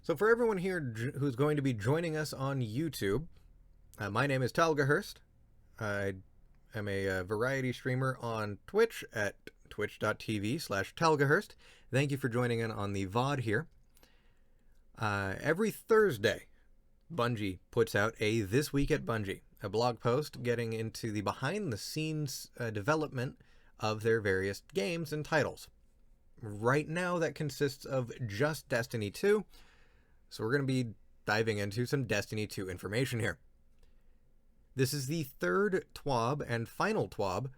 So for everyone here who's going to be joining us on YouTube, my name is Talgehurst. I am a variety streamer on Twitch at twitch.tv/Talgehurst. Thank you for joining in on the VOD here. Every Thursday, Bungie puts out a This Week at Bungie, a blog post getting into the behind-the-scenes development of their various games and titles. Right now, that consists of just Destiny 2, so we're going to be diving into some Destiny 2 information here. This is the third TWAB and final TWAB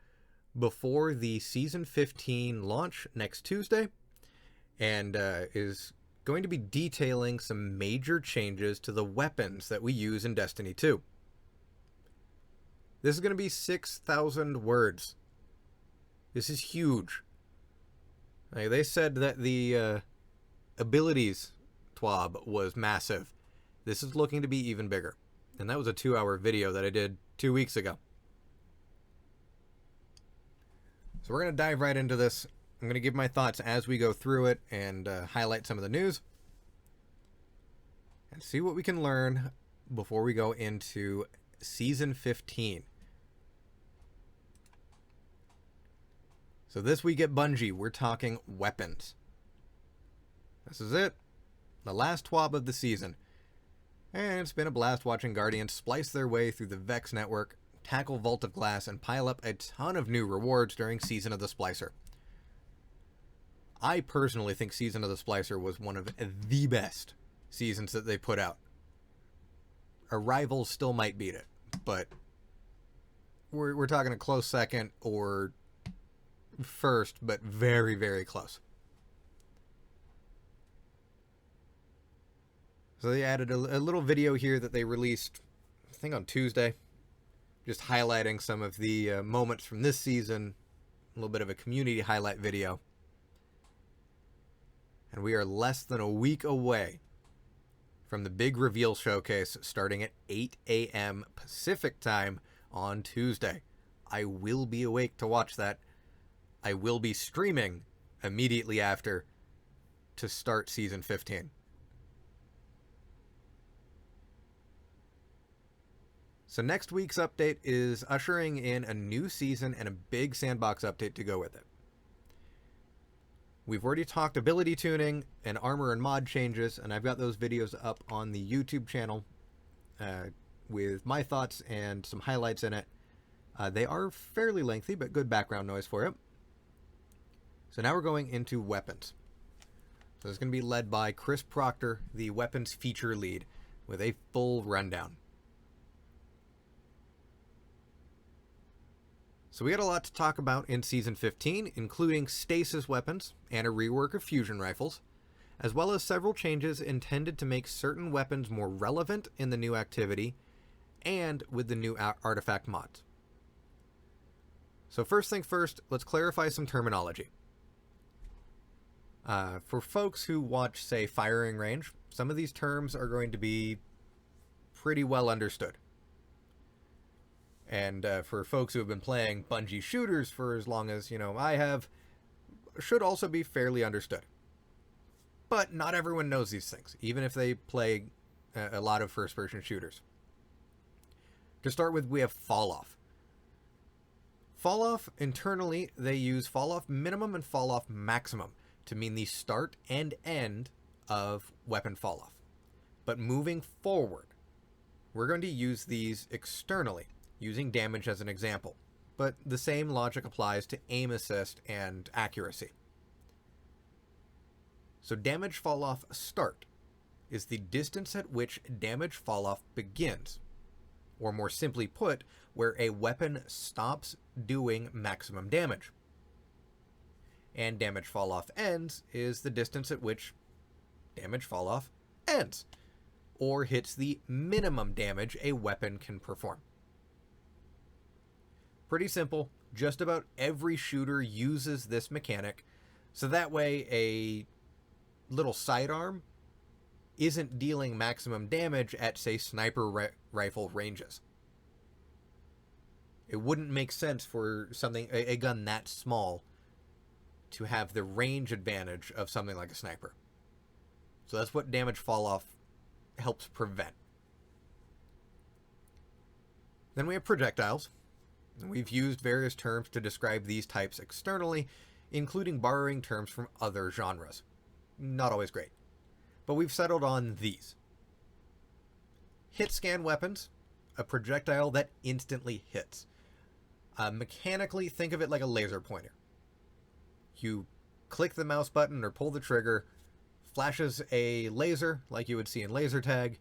before the Season 15 launch next Tuesday, and is going to be detailing some major changes to the weapons that we use in Destiny 2. This is going to be 6,000 words. This is huge. They said that the abilities TWAB was massive. This is looking to be even bigger. And that was a 2-hour video that I did 2 weeks ago. So we're going to dive right into this. I'm going to give my thoughts as we go through it and highlight some of the news. And see what we can learn before we go into Season 15. So this week at Bungie, we're talking weapons. This is it. The last TWAB of the season. And it's been a blast watching Guardians splice their way through the Vex network, tackle Vault of Glass, and pile up a ton of new rewards during Season of the Splicer. I personally think Season of the Splicer was one of the best seasons that they put out. Our rivals still might beat it, but we're talking a close second or first, but very, very close. So they added a little video here that they released, I think on Tuesday, just highlighting some of the moments from this season, a little bit of a community highlight video. And we are less than a week away from the big reveal showcase starting at 8 a.m. Pacific time on Tuesday. I will be awake to watch that. I will be streaming immediately after to start Season 15. So next week's update is ushering in a new season and a big sandbox update to go with it. We've already talked ability tuning and armor and mod changes, and I've got those videos up on the YouTube channel with my thoughts and some highlights in it. They are fairly lengthy, but good background noise for it. So now we're going into weapons. So it's going to be led by Chris Proctor, the weapons feature lead, with a full rundown. So we got a lot to talk about in Season 15, including stasis weapons and a rework of fusion rifles, as well as several changes intended to make certain weapons more relevant in the new activity and with the new artifact mods. So first thing first, let's clarify some terminology. For folks who watch, say, firing range, some of these terms are going to be pretty well understood. And for folks who have been playing Bungie shooters for as long as, I have, should also be fairly understood. But not everyone knows these things, even if they play a lot of first-person shooters. To start with, we have fall-off. Fall-off, internally, they use fall-off minimum and fall-off maximum to mean the start and end of weapon fall-off. But moving forward, we're going to use these externally, using damage as an example, but the same logic applies to aim assist and accuracy. So damage fall-off start is the distance at which damage fall-off begins, or more simply put, where a weapon stops doing maximum damage. And damage fall-off ends is the distance at which damage fall-off ends, or hits the minimum damage a weapon can perform. Pretty simple. Just about every shooter uses this mechanic, so that way a little sidearm isn't dealing maximum damage at, say, sniper rifle ranges. It wouldn't make sense for a gun that small to have the range advantage of something like a sniper. So that's what damage fall off helps prevent. Then we have projectiles. We've used various terms to describe these types externally, including borrowing terms from other genres. Not always great. But we've settled on these. Hit scan weapons, a projectile that instantly hits. Mechanically, think of it like a laser pointer. You click the mouse button or pull the trigger, flashes a laser like you would see in laser tag,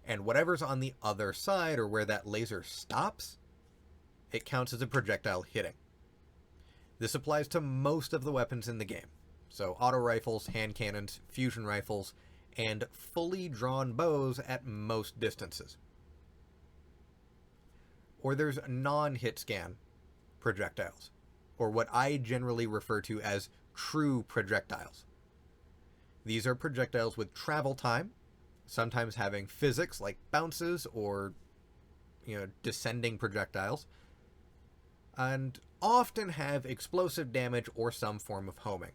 and whatever's on the other side or where that laser stops, it counts as a projectile hitting. This applies to most of the weapons in the game. So auto rifles, hand cannons, fusion rifles, and fully drawn bows at most distances. Or there's non-hit scan projectiles, or what I generally refer to as true projectiles. These are projectiles with travel time, sometimes having physics like bounces or, descending projectiles, and often have explosive damage or some form of homing.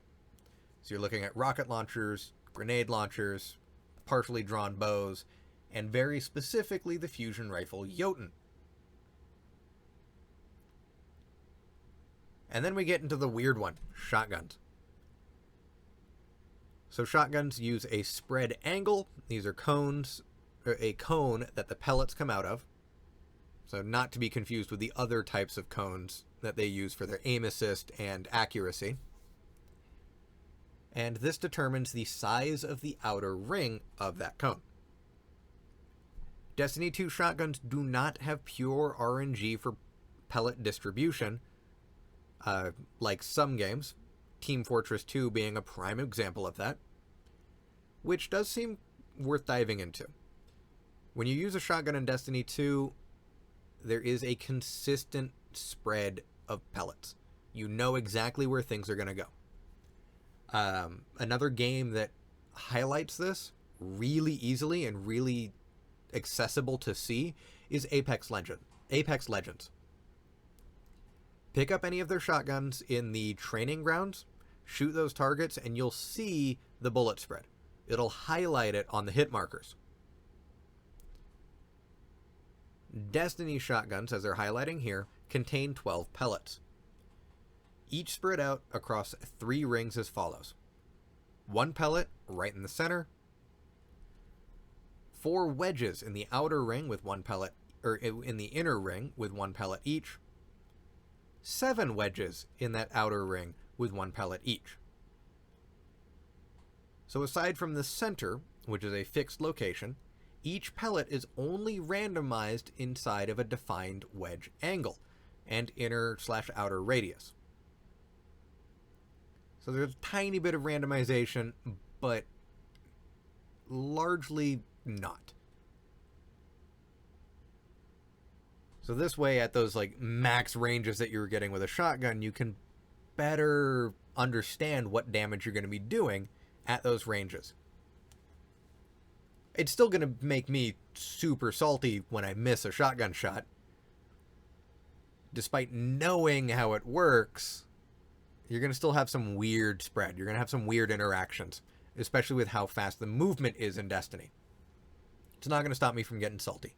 So you're looking at rocket launchers, grenade launchers, partially drawn bows, and very specifically the fusion rifle Jotun. And then we get into the weird one, shotguns. So shotguns use a spread angle. These are cones, or a cone that the pellets come out of. So not to be confused with the other types of cones that they use for their aim assist and accuracy. And this determines the size of the outer ring of that cone. Destiny 2 shotguns do not have pure RNG for pellet distribution, like some games, Team Fortress 2 being a prime example of that, which does seem worth diving into. When you use a shotgun in Destiny 2, there is a consistent spread of pellets. You know exactly where things are going to go. Another game that highlights this really easily and really accessible to see is Apex Legends. Pick up any of their shotguns in the training grounds, shoot those targets, and you'll see the bullet spread. It'll highlight it on the hit markers. Destiny shotguns, as they're highlighting here, contain 12 pellets. Each spread out across 3 rings as follows. 1 pellet right in the center, 4 wedges in the outer ring with 1 pellet, or in the inner ring with 1 pellet each, 7 wedges in that outer ring with 1 pellet each. So aside from the center, which is a fixed location, each pellet is only randomized inside of a defined wedge angle and inner/outer radius. So there's a tiny bit of randomization, but largely not. So this way, at those max ranges that you're getting with a shotgun, you can better understand what damage you're going to be doing at those ranges. It's still going to make me super salty when I miss a shotgun shot. Despite knowing how it works, you're going to still have some weird spread. You're going to have some weird interactions, especially with how fast the movement is in Destiny. It's not going to stop me from getting salty.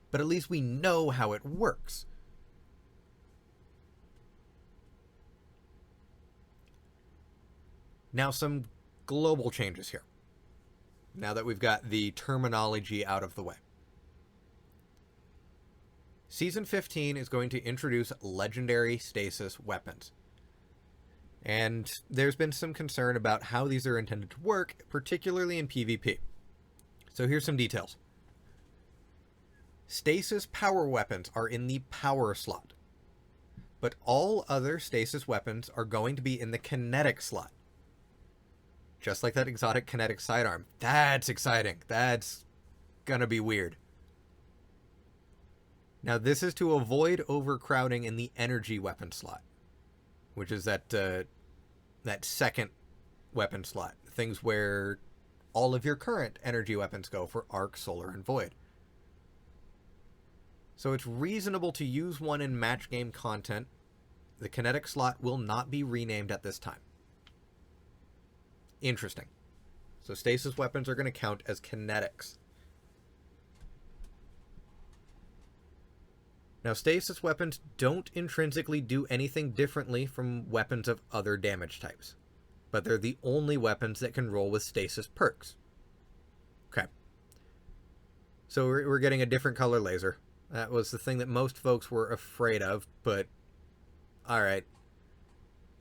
But at least we know how it works. Now, some global changes here, now that we've got the terminology out of the way. Season 15 is going to introduce legendary stasis weapons. And there's been some concern about how these are intended to work, particularly in PvP. So here's some details. Stasis power weapons are in the power slot, but all other stasis weapons are going to be in the kinetic slot. Just like that exotic kinetic sidearm. That's exciting. That's gonna be weird. Now this is to avoid overcrowding in the energy weapon slot, which is that second weapon slot. Things where all of your current energy weapons go for Arc, Solar, and Void. So it's reasonable to use one in match game content. The kinetic slot will not be renamed at this time. Interesting. So stasis weapons are going to count as kinetics. Now, stasis weapons don't intrinsically do anything differently from weapons of other damage types, but they're the only weapons that can roll with stasis perks. Okay. So we're getting a different color laser. That was the thing that most folks were afraid of, but alright.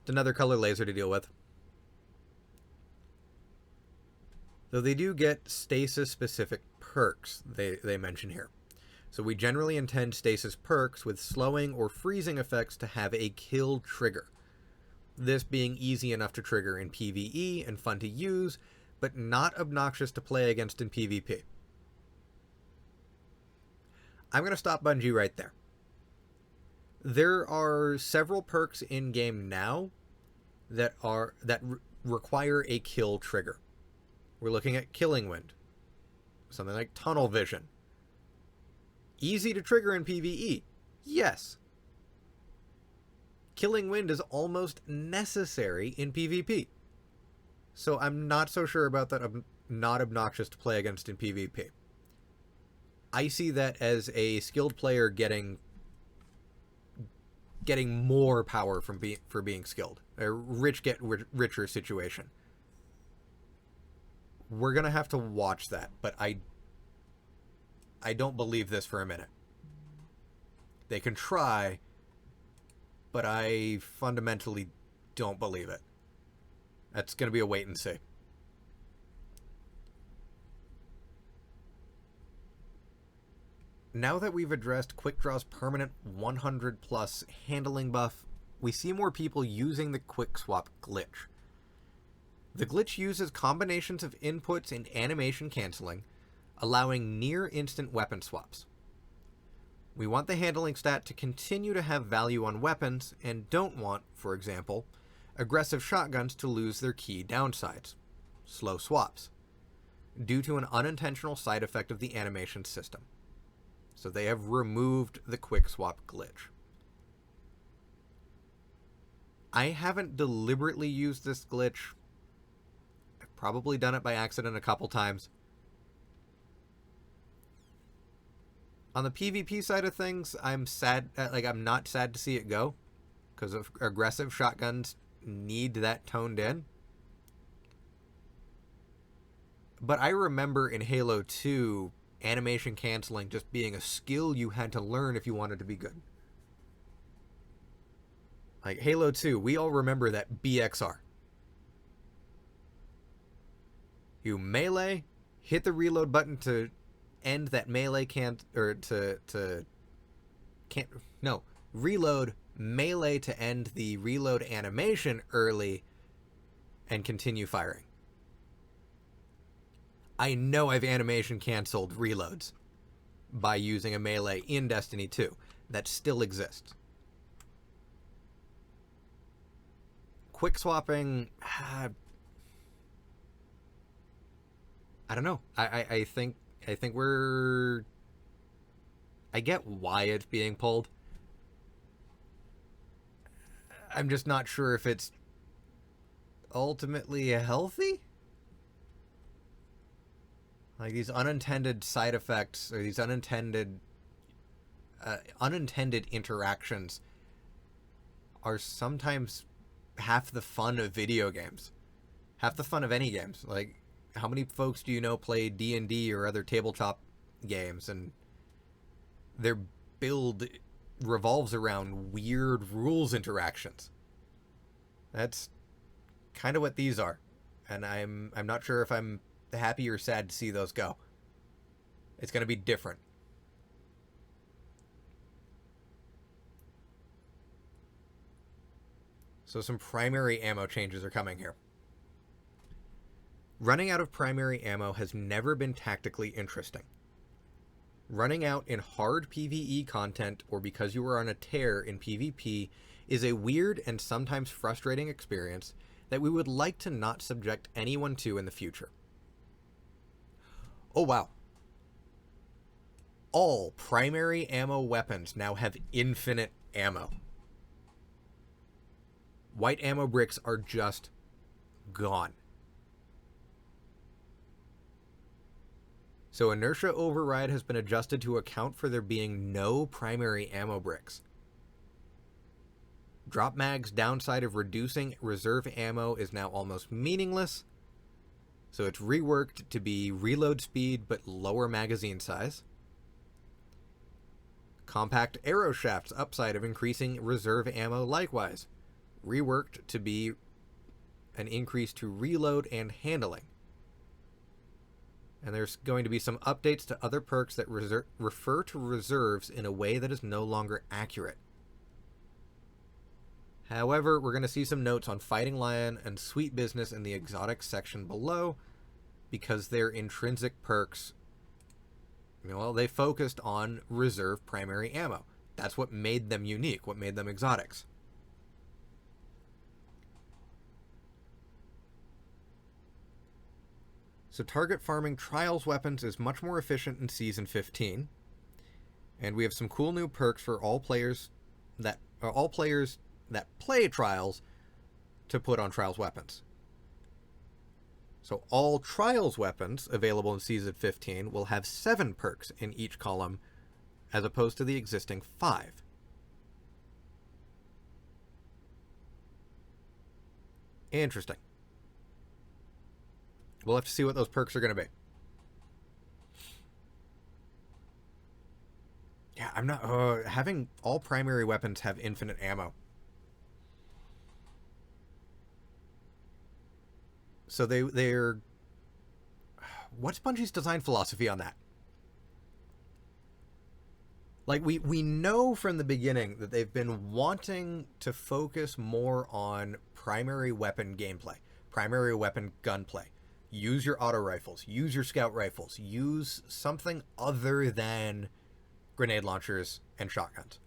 It's another color laser to deal with. Though they do get stasis-specific perks, they mention here. So we generally intend stasis perks with slowing or freezing effects to have a kill trigger. This being easy enough to trigger in PvE and fun to use, but not obnoxious to play against in PvP. I'm going to stop Bungie right there. There are several perks in-game now that require a kill trigger. We're looking at Killing Wind, something like Tunnel Vision. Easy to trigger in PvE, yes. Killing Wind is almost necessary in PvP. So I'm not so sure about that. Not obnoxious to play against in PvP. I see that as a skilled player getting more power for being skilled. A rich get richer situation. We're gonna have to watch that, but I don't believe this for a minute. They can try, but I fundamentally don't believe it. That's gonna be a wait and see. Now that we've addressed Quick Draw's permanent 100 plus handling buff, we see more people using the Quick Swap glitch. The glitch uses combinations of inputs and animation canceling, allowing near instant weapon swaps. We want the handling stat to continue to have value on weapons, and don't want, for example, aggressive shotguns to lose their key downsides, slow swaps, due to an unintentional side effect of the animation system. So they have removed the quick swap glitch. I haven't deliberately used this glitch. I've probably done it by accident a couple times. On the PvP side of things, I'm sad. I'm not sad to see it go, because aggressive shotguns need that toned in. But I remember in Halo 2, animation canceling just being a skill you had to learn if you wanted to be good. Like Halo 2, we all remember that BXR. You melee, hit the reload button to end that melee reload melee to end the reload animation early and continue firing. I know I've animation canceled reloads by using a melee in Destiny 2. That still exists. Quick swapping, I don't know. I think we're... I get why it's being pulled. I'm just not sure if it's ultimately healthy. Like these unintended side effects, or these unintended interactions are sometimes half the fun of video games. Half the fun of any games. Like, how many folks do you know play D&D or other tabletop games, and their build revolves around weird rules interactions? That's kind of what these are. And I'm not sure if I'm happy or sad to see those go. It's going to be different. So some primary ammo changes are coming here. Running out of primary ammo has never been tactically interesting. Running out in hard PvE content or because you were on a tear in PvP is a weird and sometimes frustrating experience that we would like to not subject anyone to in the future. Oh wow. All primary ammo weapons now have infinite ammo. White ammo bricks are just gone. So inertia override has been adjusted to account for there being no primary ammo bricks. Drop mag's downside of reducing reserve ammo is now almost meaningless, so it's reworked to be reload speed but lower magazine size. Compact arrow shaft's upside of increasing reserve ammo likewise, reworked to be an increase to reload and handling. And there's going to be some updates to other perks that refer to reserves in a way that is no longer accurate. However, we're going to see some notes on Fighting Lion and Sweet Business in the exotics section below, because their intrinsic perks, well, they focused on reserve primary ammo. That's what made them unique, what made them exotics. So target farming trials weapons is much more efficient in Season 15. And we have some cool new perks for all players that play trials to put on trials weapons. So all trials weapons available in Season 15 will have 7 perks in each column, as opposed to the existing 5. Interesting. We'll have to see what those perks are going to be. Yeah, I'm not... having all primary weapons have infinite ammo. So they're... What's Bungie's design philosophy on that? Like, we know from the beginning that they've been wanting to focus more on primary weapon gameplay. Primary weapon gunplay. Use your auto rifles. Use your scout rifles. Use something other than grenade launchers and shotguns.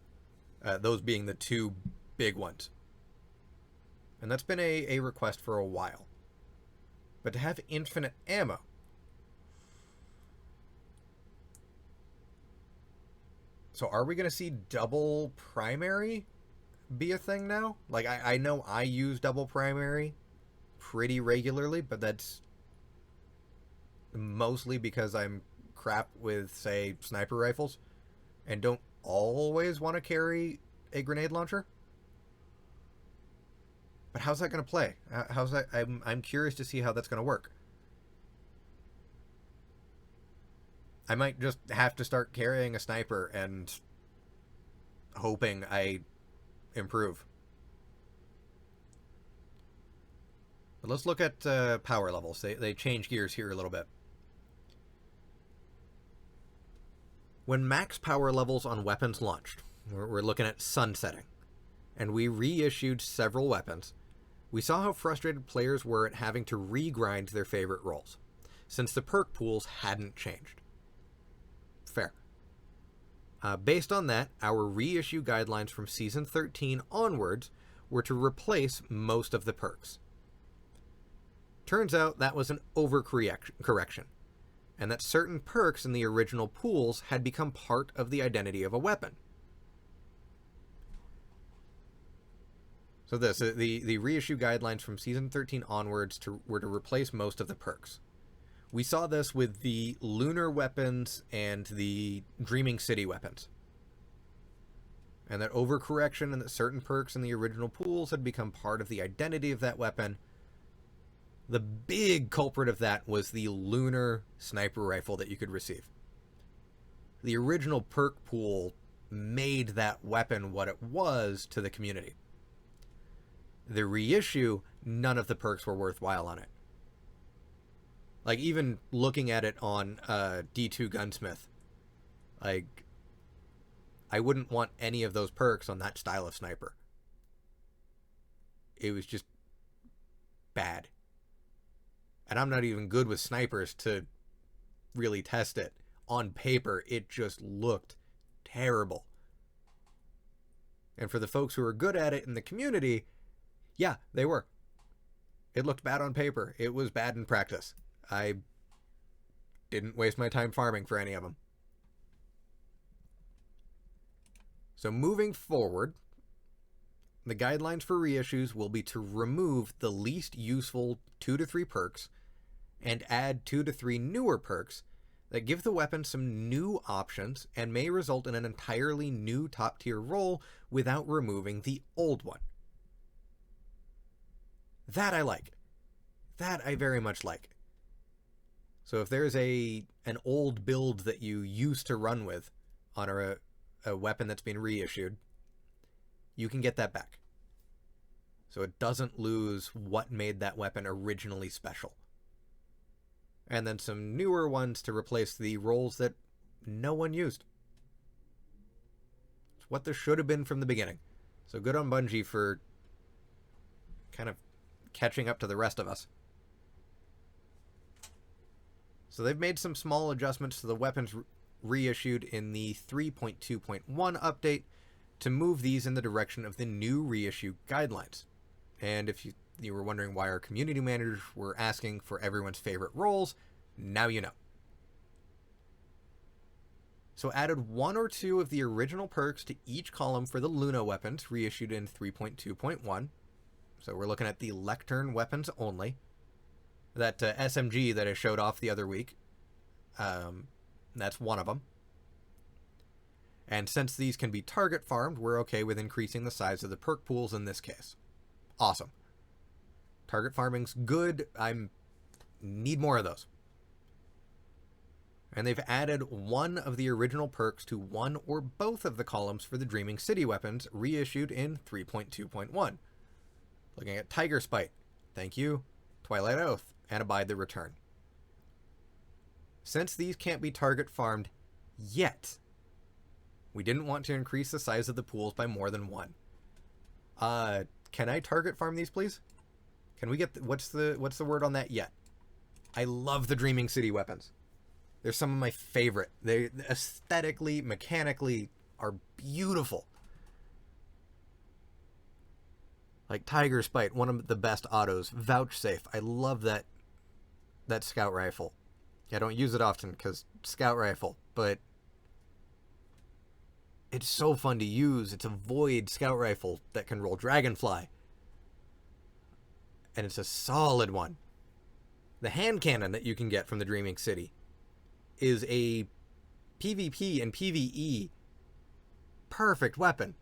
Those being the two big ones. And that's been a request for a while. But to have infinite ammo... So are we going to see double primary be a thing now? Like, I know I use double primary pretty regularly, but that's mostly because I'm crap with, say, sniper rifles and don't always want to carry a grenade launcher. But how's that going to play? How's that? I'm curious to see how that's going to work. I might just have to start carrying a sniper and hoping I improve. But let's look at power levels. They change gears here a little bit. When max power levels on weapons launched, we're looking at sunsetting, and we reissued several weapons, we saw how frustrated players were at having to regrind their favorite roles, since the perk pools hadn't changed. Fair. Based on that, our reissue guidelines from Season 13 onwards were to replace most of the perks. Turns out that was an overcorrection, and that certain perks in the original pools had become part of the identity of a weapon. So the reissue guidelines from Season 13 onwards were to replace most of the perks. We saw this with the lunar weapons and the Dreaming City weapons. And that overcorrection and that certain perks in the original pools had become part of the identity of that weapon. The big culprit of that was the lunar sniper rifle that you could receive. The original perk pool made that weapon what it was to the community. The reissue, none of the perks were worthwhile on it. Like, even looking at it on D2 Gunsmith, like, I wouldn't want any of those perks on that style of sniper. It was just bad. And I'm not even good with snipers to really test it. On paper, it just looked terrible. And for the folks who are good at it in the community, yeah, they were. It looked bad on paper. It was bad in practice. I didn't waste my time farming for any of them. So moving forward, the guidelines for reissues will be to remove the least useful 2 to 3 perks and add 2 to 3 newer perks that give the weapon some new options and may result in an entirely new top-tier role without removing the old one. That I like. That I very much like. So if there's an old build that you used to run with on a weapon that's been reissued, you can get that back. So it doesn't lose what made that weapon originally special. And then some newer ones to replace the roles that no one used. It's what there should have been from the beginning. So good on Bungie for kind of catching up to the rest of us. So they've made some small adjustments to the weapons reissued in the 3.2.1 update to move these in the direction of the new reissue guidelines. And if you were wondering why our community managers were asking for everyone's favorite roles, now you know. So added 1 or 2 of the original perks to each column for the Luna weapons reissued in 3.2.1. So we're looking at the Lectern weapons only. That SMG that I showed off the other week, that's one of them. And since these can be target farmed, we're okay with increasing the size of the perk pools in this case. Awesome. Target farming's good. I need more of those. And they've added 1 of the original perks to 1 or both of the columns for the Dreaming City weapons reissued in 3.2.1. Looking at Tiger Spite. Thank you. Twilight Oath. And Abide the Return. Since these can't be target farmed yet, we didn't want to increase the size of the pools by more than 1. Can I target farm these, please? Can we get what's the word on that yet? I love the Dreaming City weapons. They're some of my favorite. They aesthetically, mechanically are beautiful. Like Tiger Spite, one of the best autos. Vouchsafe, I love that scout rifle. I don't use it often because scout rifle, but it's so fun to use. It's a void scout rifle that can roll Dragonfly. And it's a solid one. The hand cannon that you can get from the Dreaming City is a PvP and PvE perfect weapon.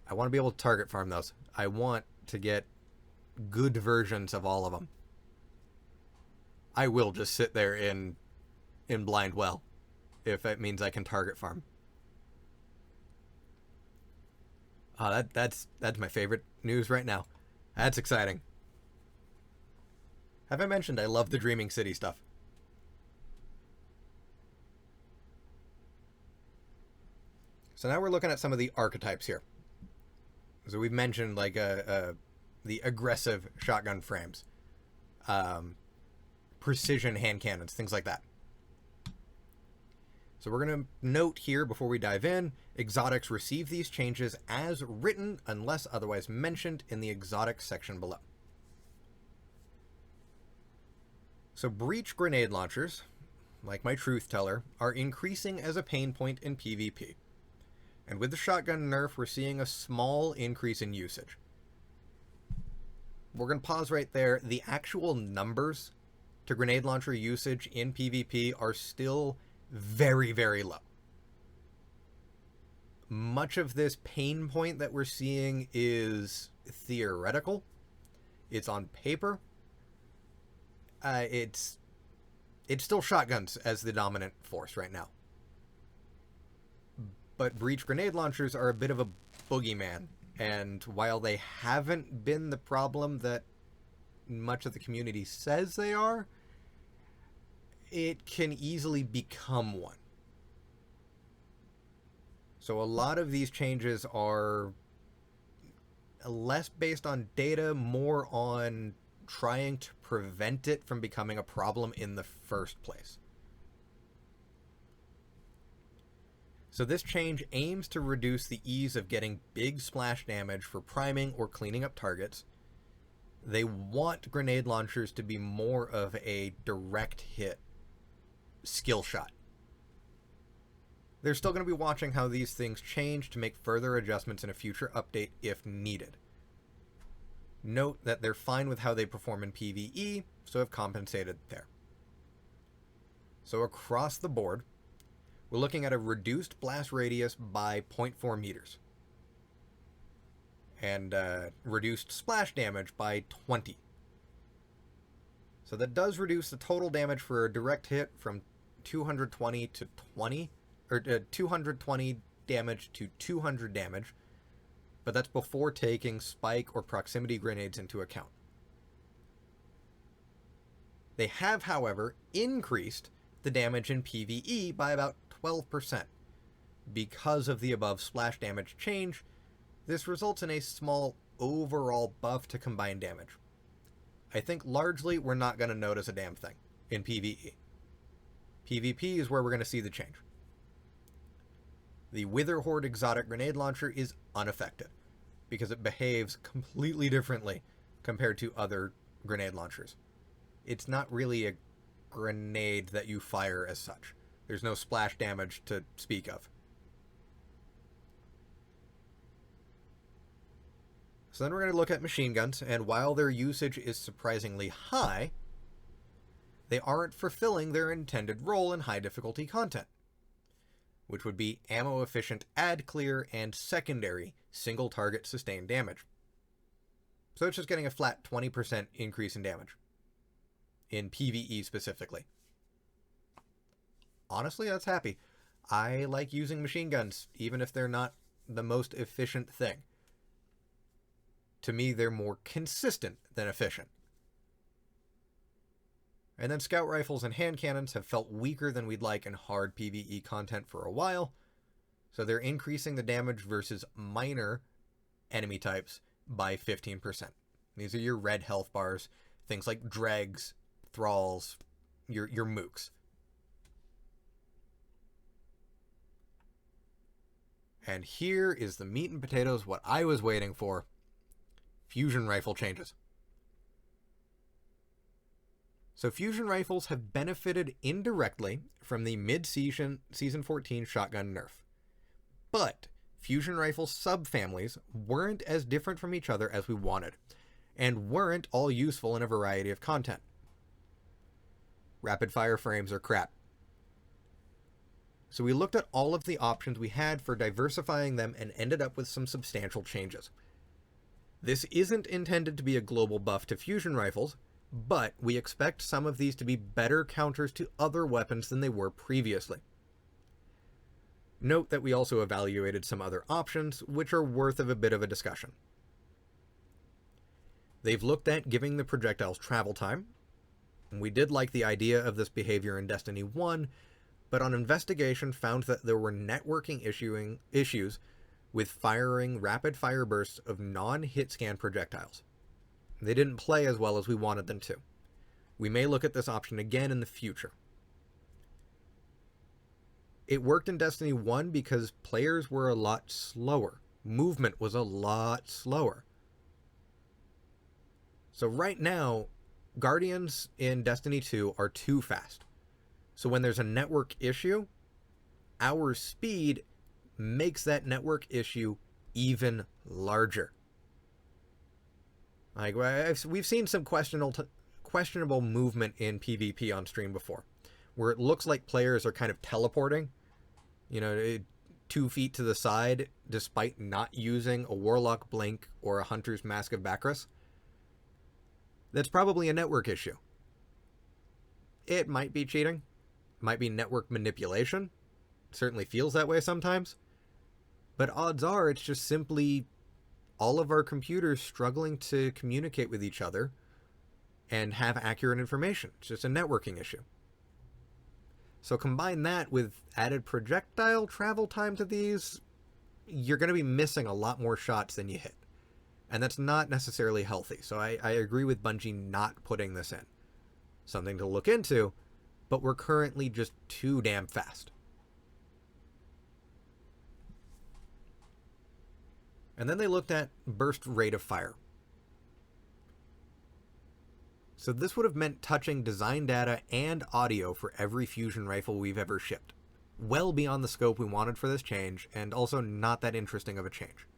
I want to be able to target farm those. I want to get good versions of all of them. I will just sit there in blind well if it means I can target farm. That's my favorite news right now. That's exciting. Have I mentioned I love the Dreaming City stuff? So now we're looking at some of the archetypes here. So we've mentioned like the aggressive shotgun frames, precision hand cannons, things like that. So we're going to note here before we dive in, exotics receive these changes as written unless otherwise mentioned in the exotics section below. So breach grenade launchers, like my Truth Teller, are increasing as a pain point in PvP. And with the shotgun nerf, we're seeing a small increase in usage. We're going to pause right there. The actual numbers to grenade launcher usage in PvP are still very, very low. Much of this pain point that we're seeing is theoretical. It's on paper. It's still shotguns as the dominant force right now. But breach grenade launchers are a bit of a boogeyman. And while they haven't been the problem that much of the community says they are, it can easily become one. So a lot of these changes are less based on data, more on trying to prevent it from becoming a problem in the first place. So this change aims to reduce the ease of getting big splash damage for priming or cleaning up targets. They want grenade launchers to be more of a direct hit skill shot. They're still going to be watching how these things change to make further adjustments in a future update if needed. Note that they're fine with how they perform in PvE, so have compensated there. So across the board, we're looking at a reduced blast radius by 0.4 meters. And reduced splash damage by 20. So that does reduce the total damage for a direct hit from 220 to 20, or 220 damage to 200 damage, but that's before taking spike or proximity grenades into account. They have, however, increased the damage in PvE by about 12%. Because of the above splash damage change, this results in a small overall buff to combined damage. I think largely we're not going to notice a damn thing in PvE. PvP is where we're going to see the change. The Witherhoard exotic grenade launcher is unaffected because it behaves completely differently compared to other grenade launchers. It's not really a grenade that you fire as such. There's no splash damage to speak of. So then we're going to look at machine guns, and while their usage is surprisingly high, they aren't fulfilling their intended role in high difficulty content, which would be ammo efficient ad clear and secondary single target sustained damage. So it's just getting a flat 20% increase in damage, in PvE specifically. Honestly, that's happy. I like using machine guns, even if they're not the most efficient thing. To me, they're more consistent than efficient. And then scout rifles and hand cannons have felt weaker than we'd like in hard PvE content for a while, so they're increasing the damage versus minor enemy types by 15%. These are your red health bars, things like dregs, thralls, your mooks. And here is the meat and potatoes, what I was waiting for. Fusion rifle changes. So fusion rifles have benefited indirectly from the mid-season Season 14 shotgun nerf. But fusion rifle subfamilies weren't as different from each other as we wanted, and weren't all useful in a variety of content. Rapid fire frames are crap. So we looked at all of the options we had for diversifying them and ended up with some substantial changes. This isn't intended to be a global buff to fusion rifles, but we expect some of these to be better counters to other weapons than they were previously. Note that we also evaluated some other options, which are worth of a bit of a discussion. They've looked at giving the projectiles travel time. We did like the idea of this behavior in Destiny 1, but on investigation found that there were networking issues with firing rapid fire bursts of non-hit scan projectiles. They didn't play as well as we wanted them to. We may look at this option again in the future. It worked in Destiny 1 because players were a lot slower. Movement was a lot slower. So right now, Guardians in Destiny 2 are too fast. So when there's a network issue, our speed makes that network issue even larger. Like, we've seen some questionable movement in PvP on stream before, where it looks like players are kind of teleporting, 2 feet to the side, despite not using a Warlock Blink or a Hunter's Mask of Bacchus. That's probably a network issue. It might be cheating, might be network manipulation. It certainly feels that way sometimes. But odds are it's just simply all of our computers struggling to communicate with each other and have accurate information. It's just a networking issue. So combine that with added projectile travel time to these, you're going to be missing a lot more shots than you hit. And that's not necessarily healthy. So I agree with Bungie not putting this in. Something to look into, but we're currently just too damn fast. And then they looked at burst rate of fire. So this would have meant touching design data and audio for every fusion rifle we've ever shipped. Well beyond the scope we wanted for this change, and also not that interesting of a change.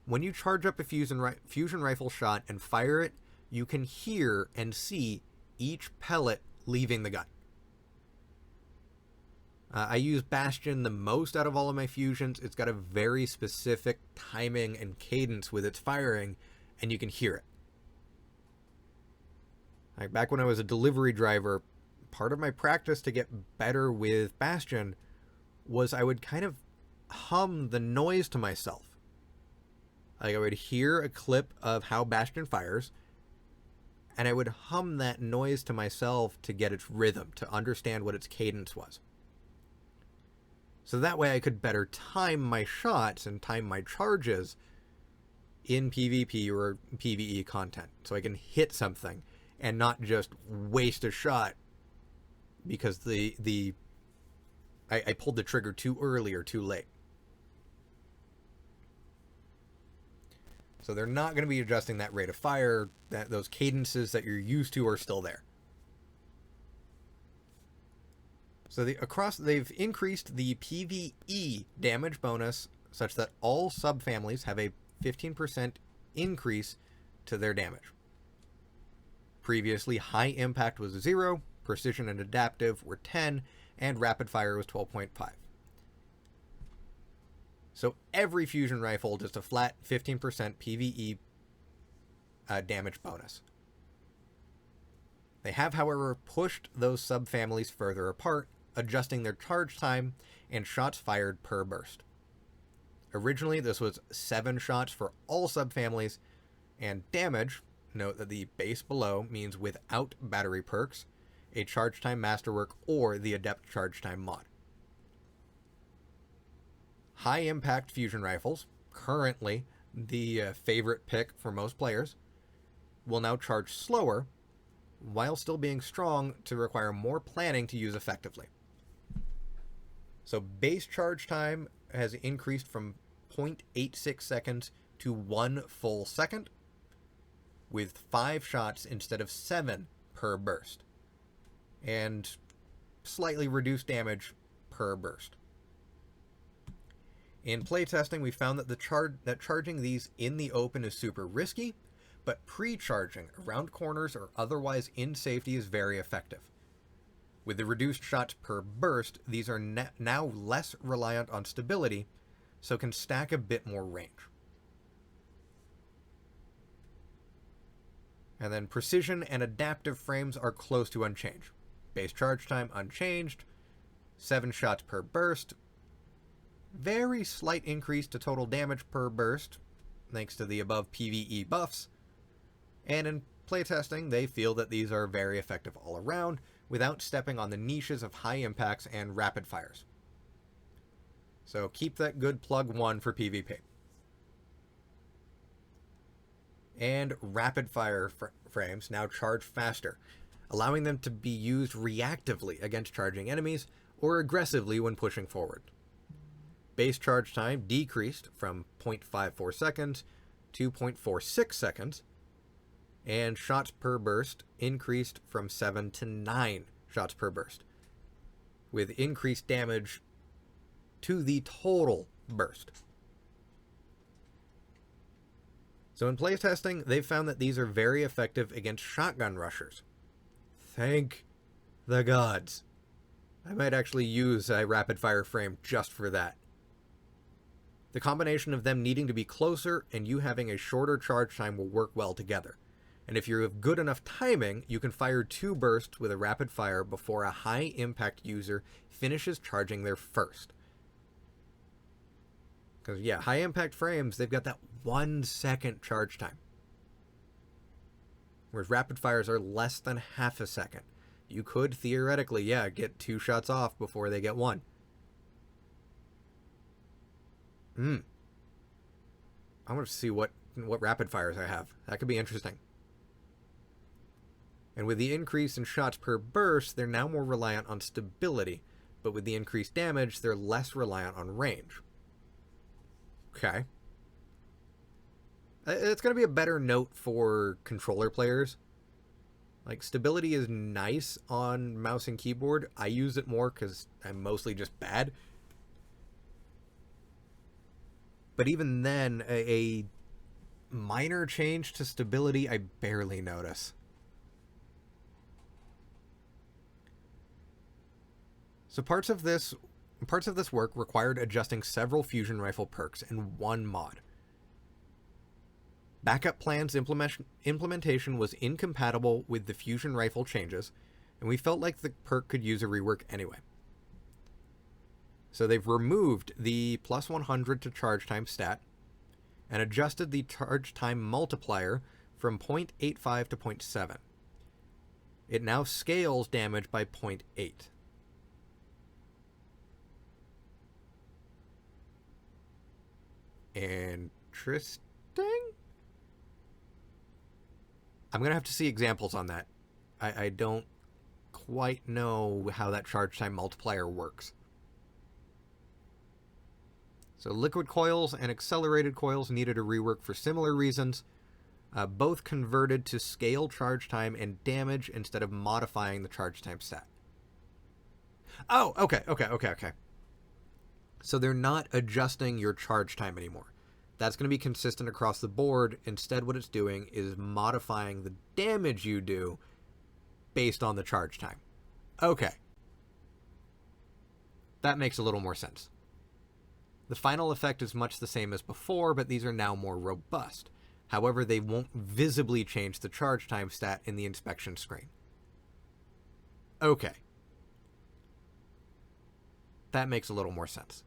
When you charge up a fusion rifle shot and fire it, you can hear and see each pellet leaving the gun. I use Bastion the most out of all of my fusions. It's got a very specific timing and cadence with its firing, and you can hear it. Like back when I was a delivery driver, part of my practice to get better with Bastion was I would kind of hum the noise to myself. Like I would hear a clip of how Bastion fires, and I would hum that noise to myself to get its rhythm, to understand what its cadence was. So that way I could better time my shots and time my charges in PvP or PvE content. So I can hit something and not just waste a shot because I pulled the trigger too early or too late. So they're not going to be adjusting that rate of fire. Those cadences that you're used to are still there. So they've increased the PvE damage bonus such that all subfamilies have a 15% increase to their damage. Previously, high impact was 0, precision and adaptive were 10, and rapid fire was 12.5. So every fusion rifle just a flat 15% PvE damage bonus. They have, however, pushed those subfamilies further apart, adjusting their charge time and shots fired per burst. Originally, this was 7 shots for all subfamilies, and damage, note that the base below means without battery perks, a charge time masterwork, or the adept charge time mod. High impact fusion rifles, currently the favorite pick for most players, will now charge slower, while still being strong to require more planning to use effectively. So base charge time has increased from 0.86 seconds to 1 full second, with 5 shots instead of 7 per burst, and slightly reduced damage per burst. In playtesting, we found that charging these in the open is super risky, but pre-charging around corners or otherwise in safety is very effective. With the reduced shots per burst, these are now less reliant on stability, so can stack a bit more range. And then precision and adaptive frames are close to unchanged. Base charge time unchanged, 7 shots per burst, very slight increase to total damage per burst, thanks to the above PvE buffs, and in playtesting, they feel that these are very effective all around, without stepping on the niches of high impacts and rapid fires. So keep that good plug 1 for PvP. And rapid fire frames now charge faster, allowing them to be used reactively against charging enemies or aggressively when pushing forward. Base charge time decreased from 0.54 seconds to 0.46 seconds, and shots per burst increased from 7 to 9 shots per burst, with increased damage to the total burst. So in playtesting, they've found that these are very effective against shotgun rushers. Thank the gods. I might actually use a rapid fire frame just for that. The combination of them needing to be closer and you having a shorter charge time will work well together. And if you have good enough timing, you can fire 2 bursts with a rapid fire before a high impact user finishes charging their first. Because yeah, high impact frames, they've got that 1 second charge time. Whereas rapid fires are less than half a second. You could theoretically, get 2 shots off before they get 1. I want to see what rapid fires I have. That could be interesting. And with the increase in shots per burst, they're now more reliant on stability. But with the increased damage, they're less reliant on range. Okay. It's going to be a better note for controller players. Like, stability is nice on mouse and keyboard. I use it more because I'm mostly just bad. But even then, a minor change to stability I barely notice. So parts of this work required adjusting several fusion rifle perks in one mod. Backup Plan's implementation was incompatible with the fusion rifle changes, and we felt like the perk could use a rework anyway. So they've removed the plus 100 to charge time stat and adjusted the charge time multiplier from 0.85 to 0.7. It now scales damage by 0.8. Interesting? I'm going to have to see examples on that. I don't quite know how that charge time multiplier works. So liquid coils and accelerated coils needed a rework for similar reasons. Both converted to scale charge time and damage instead of modifying the charge time stat. Oh, okay. So they're not adjusting your charge time anymore. That's going to be consistent across the board. Instead, what it's doing is modifying the damage you do based on the charge time. Okay. That makes a little more sense. The final effect is much the same as before, but these are now more robust. However, they won't visibly change the charge time stat in the inspection screen. Okay. That makes a little more sense.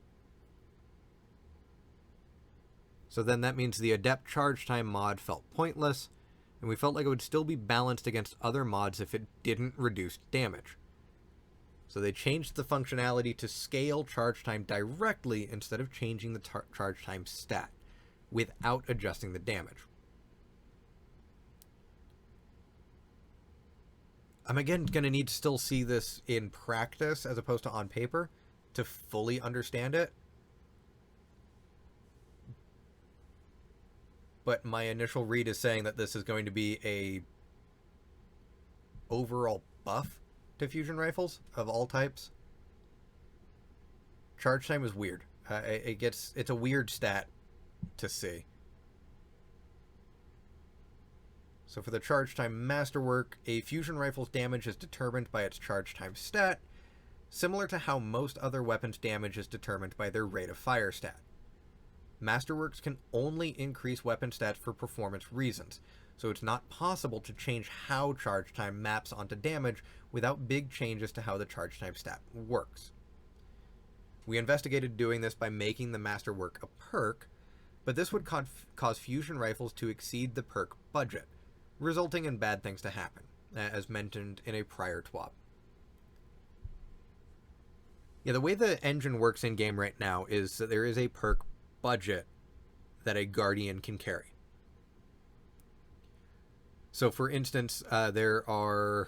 So then that means the Adept charge time mod felt pointless, and we felt like it would still be balanced against other mods if it didn't reduce damage. So they changed the functionality to scale charge time directly instead of changing the charge time stat, without adjusting the damage. I'm again going to need to still see this in practice as opposed to on paper to fully understand it. But my initial read is saying that this is going to be a overall buff to fusion rifles of all types. Charge time is weird. It's a weird stat to see. So for the charge time masterwork, a fusion rifle's damage is determined by its charge time stat, similar to how most other weapons' damage is determined by their rate of fire stat. Masterworks can only increase weapon stats for performance reasons, so it's not possible to change how charge time maps onto damage without big changes to how the charge time stat works. We investigated doing this by making the Masterwork a perk, but this would cause fusion rifles to exceed the perk budget, resulting in bad things to happen, as mentioned in a prior TWAB. Yeah, the way the engine works in-game right now is that there is a perk budget that a Guardian can carry. So for instance, there are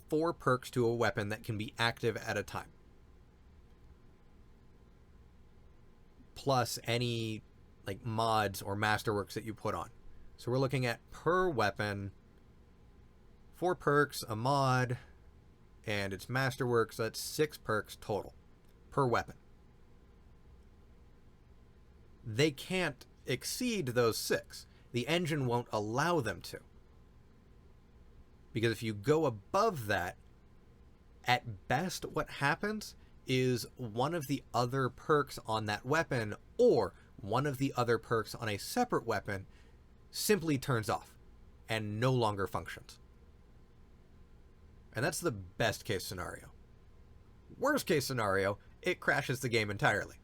4 perks to a weapon that can be active at a time, plus any like mods or masterworks that you put on. So we're looking at per weapon 4 perks, a mod, and its masterworks. That's 6 perks total per weapon. They can't exceed those 6. The engine won't allow them to. Because if you go above that, at best what happens is one of the other perks on that weapon or one of the other perks on a separate weapon simply turns off and no longer functions. And that's the best case scenario. Worst case scenario, it crashes the game entirely.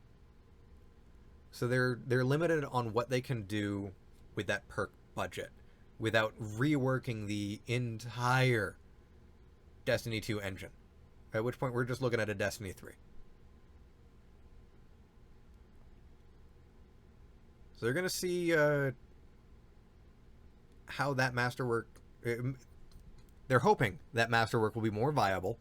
So they're limited on what they can do with that perk budget without reworking the entire Destiny 2 engine. At which point we're just looking at a Destiny 3. So they're going to see how that masterwork... They're hoping that masterwork will be more viable.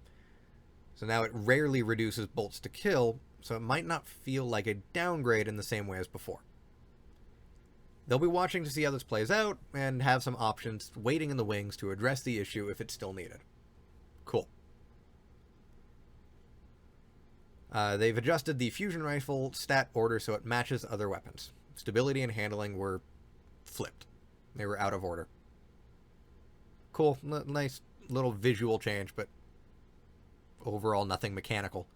So now it rarely reduces bolts to kill, so it might not feel like a downgrade in the same way as before. They'll be watching to see how this plays out, and have some options waiting in the wings to address the issue if it's still needed. Cool. They've adjusted the fusion rifle stat order so it matches other weapons. Stability and handling were flipped. They were out of order. Cool. Nice little visual change, but overall nothing mechanical.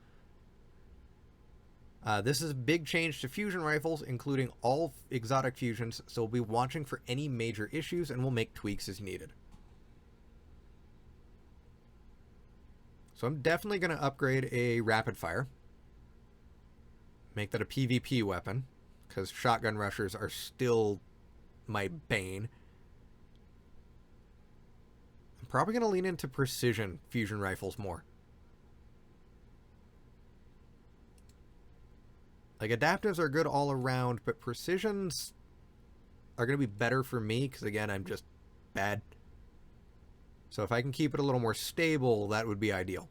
This is a big change to fusion rifles, including all exotic fusions, so we'll be watching for any major issues and we'll make tweaks as needed. So I'm definitely going to upgrade a rapid fire. Make that a PvP weapon, because shotgun rushers are still my bane. I'm probably going to lean into precision fusion rifles more. Like, adaptives are good all around, but precisions are going to be better for me, because again, I'm just bad. So if I can keep it a little more stable, that would be ideal.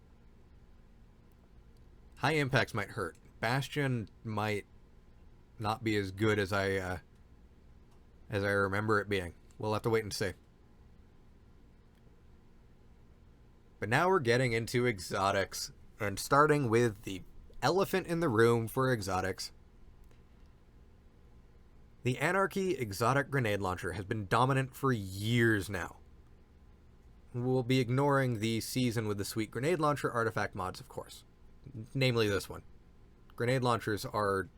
High impacts might hurt. Bastion might not be as good as I remember it being. We'll have to wait and see. But now we're getting into exotics, and starting with the elephant in the room for exotics. The Anarchy exotic grenade launcher has been dominant for years now. We'll be ignoring the season with the sweet grenade launcher artifact mods, of course. Namely this one. Grenade launchers are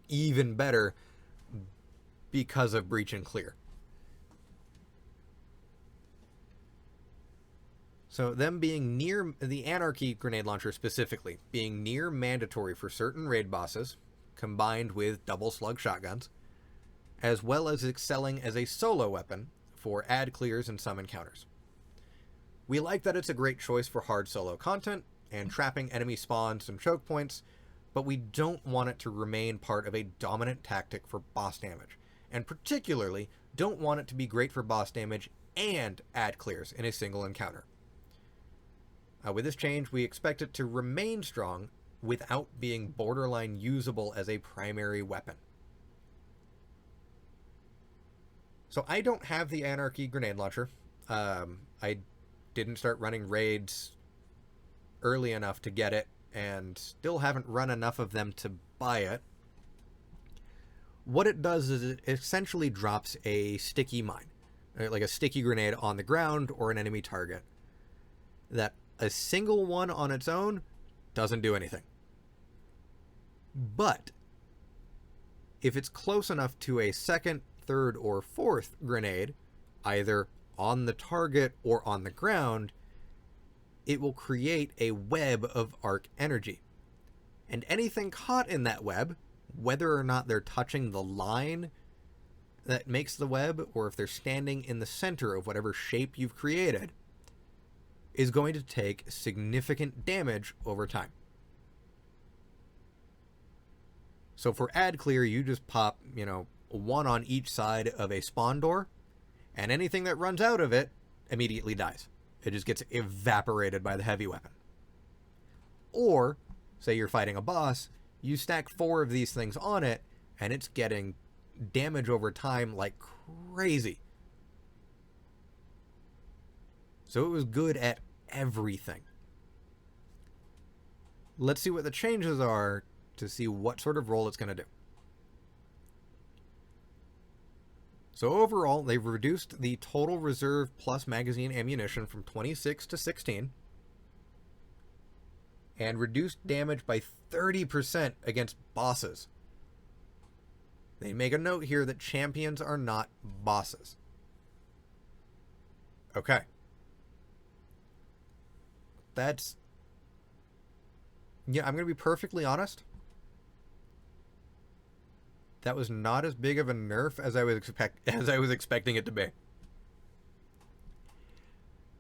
even better because of breach and clear. So them being near, the Anarchy grenade launcher specifically, being near mandatory for certain raid bosses, combined with double slug shotguns, as well as excelling as a solo weapon for ad clears and some encounters. We like that it's a great choice for hard solo content and trapping enemy spawns and choke points, but we don't want it to remain part of a dominant tactic for boss damage, and particularly don't want it to be great for boss damage and ad clears in a single encounter. With this change, we expect it to remain strong without being borderline usable as a primary weapon. So I don't have the Anarchy grenade launcher. I didn't start running raids early enough to get it, and still haven't run enough of them to buy it. What it does is it essentially drops a sticky mine, like a sticky grenade on the ground or an enemy target, that a single one on its own doesn't do anything. But if it's close enough to a second, third, or fourth grenade, either on the target or on the ground, it will create a web of arc energy. And anything caught in that web, whether or not they're touching the line that makes the web, or if they're standing in the center of whatever shape you've created, is going to take significant damage over time. So for ad clear, you just pop, one on each side of a spawn door, and anything that runs out of it immediately dies. It just gets evaporated by the heavy weapon. Or, say you're fighting a boss, you stack 4 of these things on it, and it's getting damage over time like crazy. So it was good at everything. Let's see what the changes are to see what sort of role it's going to do. So overall, they've reduced the total reserve plus magazine ammunition from 26 to 16, and reduced damage by 30% against bosses. They make a note here that champions are not bosses. Okay. I'm going to be perfectly honest. That was not as big of a nerf as I was expecting it to be.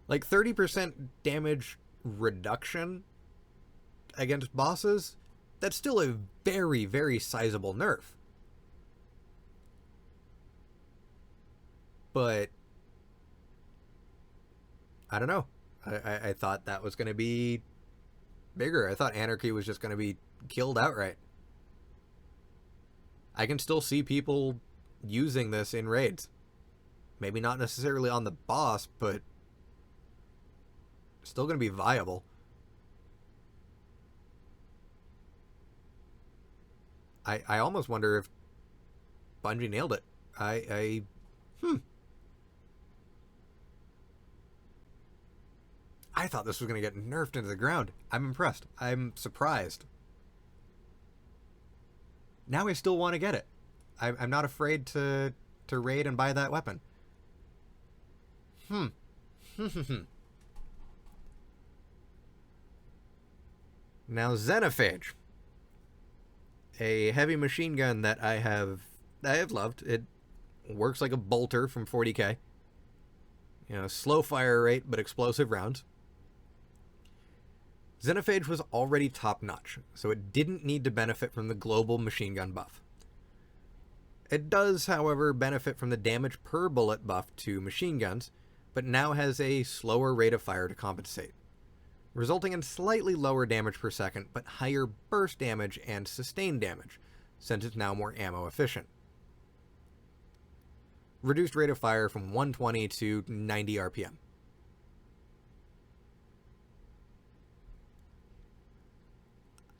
Like 30% damage reduction against bosses, that's still a very, very sizable nerf. But I don't know. I thought that was going to be bigger. I thought Anarchy was just going to be killed outright. I can still see people using this in raids. Maybe not necessarily on the boss, but still going to be viable. I almost wonder if Bungie nailed it. I I thought this was going to get nerfed into the ground. I'm impressed. I'm surprised. Now I still want to get it. I'm not afraid to raid and buy that weapon. Now, Xenophage. A heavy machine gun that I have loved. It works like a bolter from 40k. You know, slow fire rate, but explosive rounds. Xenophage was already top-notch, so it didn't need to benefit from the global machine gun buff. It does, however, benefit from the damage per bullet buff to machine guns, but now has a slower rate of fire to compensate, resulting in slightly lower damage per second, but higher burst damage and sustained damage, since it's now more ammo efficient. Reduced rate of fire from 120 to 90 RPM.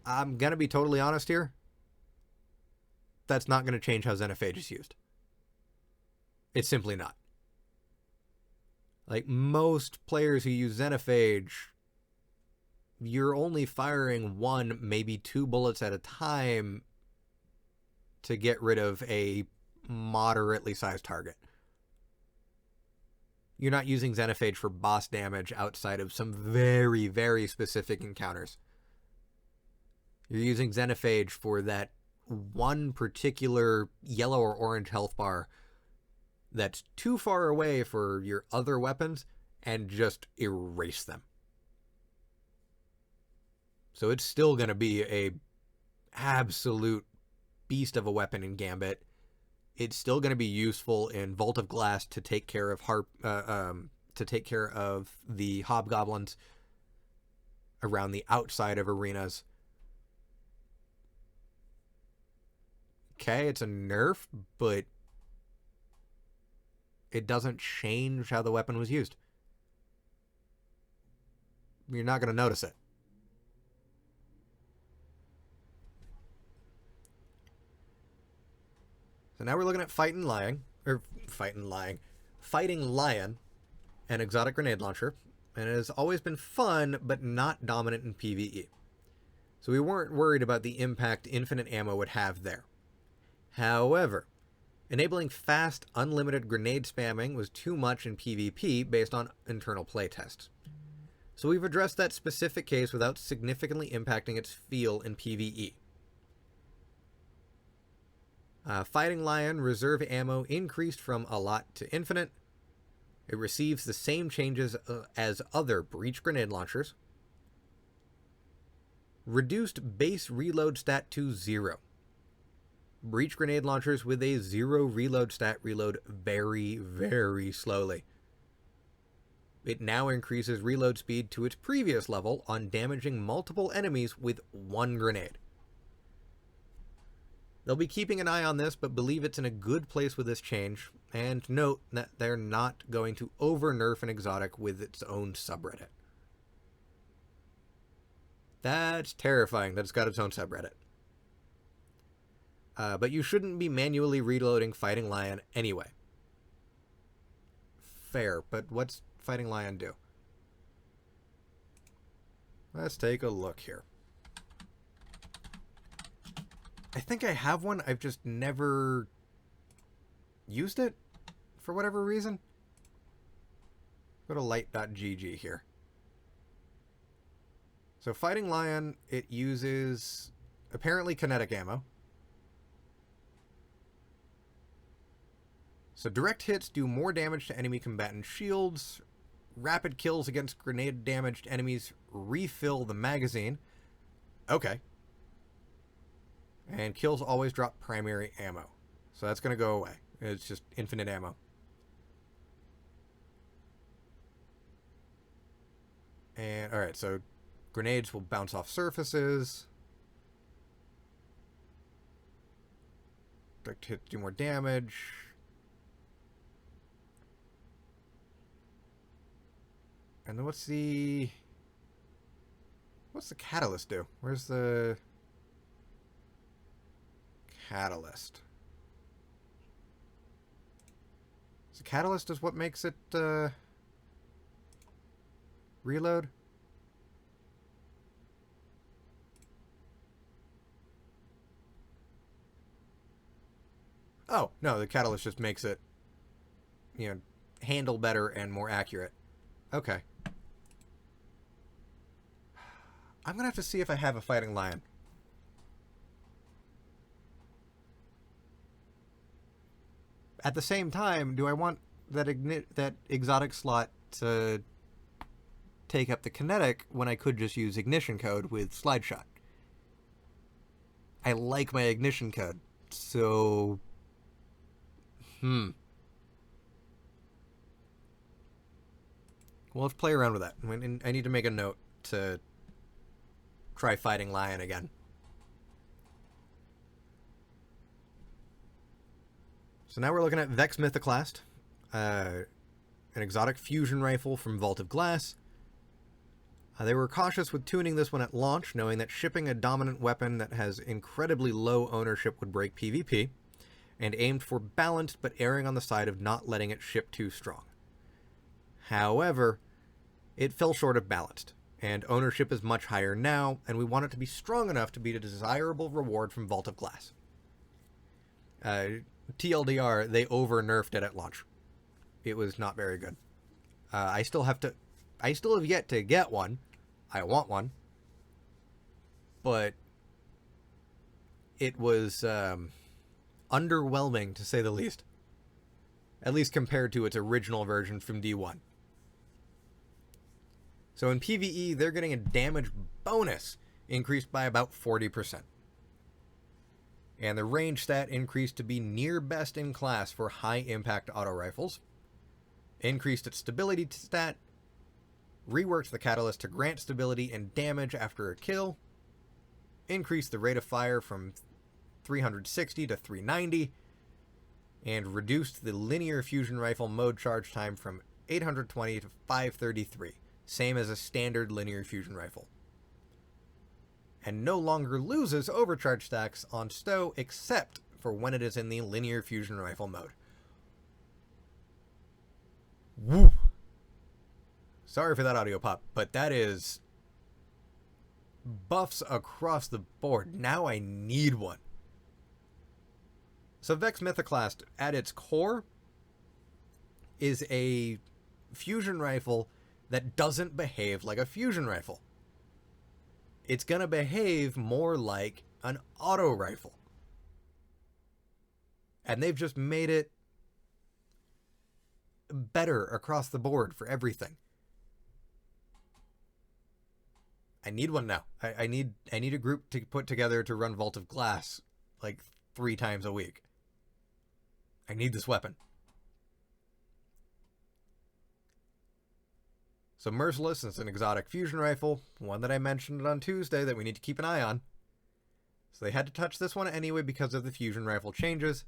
I'm going to be totally honest here. That's not going to change how Xenophage is used. It's simply not. Like, most players who use Xenophage, you're only firing 1, maybe 2 bullets at a time to get rid of a moderately sized target. You're not using Xenophage for boss damage outside of some very, very specific encounters. You're using Xenophage for that one particular yellow or orange health bar that's too far away for your other weapons and just erase them. So it's still going to be a absolute beast of a weapon in Gambit. It's still going to be useful in Vault of Glass to take care of the hobgoblins around the outside of arenas. Okay, it's a nerf, but it doesn't change how the weapon was used. You're not going to notice it. So now we're looking at Fighting Lion, an exotic grenade launcher, and it has always been fun, but not dominant in PvE. So we weren't worried about the impact infinite ammo would have there. However, enabling fast, unlimited grenade spamming was too much in PvP based on internal playtests. So we've addressed that specific case without significantly impacting its feel in PvE. Fighting Lion reserve ammo increased from a lot to infinite. It receives the same changes as other breach grenade launchers. Reduced base reload stat to 0. Breach grenade launchers with a 0 reload stat reload very, very slowly. It now increases reload speed to its previous level on damaging multiple enemies with 1 grenade. They'll be keeping an eye on this, but believe it's in a good place with this change, and note that they're not going to over-nerf an exotic with its own subreddit. That's terrifying that it's got its own subreddit. But you shouldn't be manually reloading Fighting Lion anyway. Fair, but what's Fighting Lion do? Let's take a look here. I think I have one, I've just never used it for whatever reason. Go to light.gg here. So Fighting Lion, it uses apparently kinetic ammo. So direct hits do more damage to enemy combatant shields. Rapid kills against grenade damaged enemies refill the magazine. Okay. And kills always drop primary ammo. So that's going to go away. It's just infinite ammo. And, alright, so grenades will bounce off surfaces. Direct hits do more damage. And then what's the catalyst do? Where's the catalyst? So catalyst is what makes it reload? Oh, no, the catalyst just makes it, handle better and more accurate. Okay. I'm going to have to see if I have a fighting lion. At the same time, do I want that exotic slot to take up the kinetic when I could just use ignition code with slide shot? I like my ignition code, so... We'll have to play around with that. I need to make a note to try fighting lion again. So now we're looking at Vex Mythoclast, an exotic fusion rifle from Vault of Glass. They were cautious with tuning this one at launch, knowing that shipping a dominant weapon that has incredibly low ownership would break PvP, and aimed for balanced but erring on the side of not letting it ship too strong. However, it fell short of balanced, and ownership is much higher now, and we want it to be strong enough to be a desirable reward from Vault of Glass. TLDR, they over-nerfed it at launch. It was not very good. I still have yet to get one. I want one. But it was underwhelming, to say the least. At least compared to its original version from D1. So in PvE, they're getting a damage bonus increased by about 40%. And the range stat increased to be near best in class for high-impact auto rifles. Increased its stability stat. Reworked the catalyst to grant stability and damage after a kill. Increased the rate of fire from 360 to 390. And reduced the linear fusion rifle mode charge time from 820 to 533. Same as a standard linear fusion rifle. And no longer loses overcharge stacks on stow except for when it is in the linear fusion rifle mode. Woo! Sorry for that audio pop, but that is buffs across the board. Now I need one. So Vex Mythoclast, at its core, is a fusion rifle that doesn't behave like a fusion rifle. It's going to behave more like an auto rifle. And they've just made it better across the board for everything. I need one now. I need a group to put together to run Vault of Glass like 3 times a week. I need this weapon. So Merciless is an exotic fusion rifle, one that I mentioned on Tuesday that we need to keep an eye on. So they had to touch this one anyway because of the fusion rifle changes,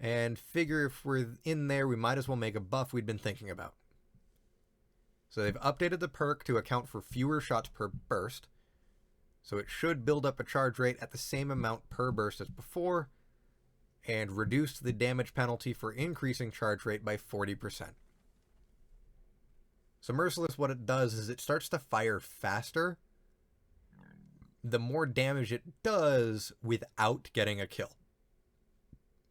and figure if we're in there, we might as well make a buff we'd been thinking about. So they've updated the perk to account for fewer shots per burst, so it should build up a charge rate at the same amount per burst as before, and reduced the damage penalty for increasing charge rate by 40%. So Merciless, what it does is it starts to fire faster the more damage it does without getting a kill.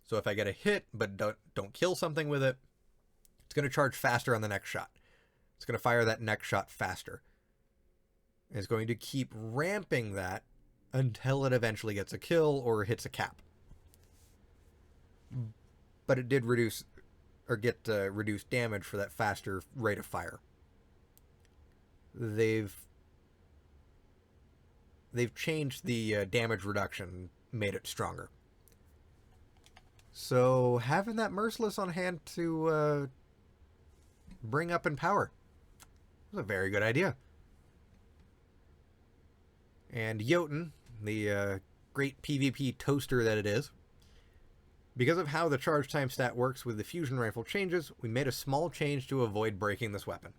So if I get a hit but don't kill something with it, it's going to charge faster on the next shot. It's going to fire that next shot faster. It's going to keep ramping that until it eventually gets a kill or hits a cap. But it did reduce or get reduced damage for that faster rate of fire. They've changed the damage reduction, made it stronger. So having that Merciless on hand to bring up in power was a very good idea. And Jotun, the great PvP toaster that it is, because of how the charge time stat works with the fusion rifle changes, we made a small change to avoid breaking this weapon.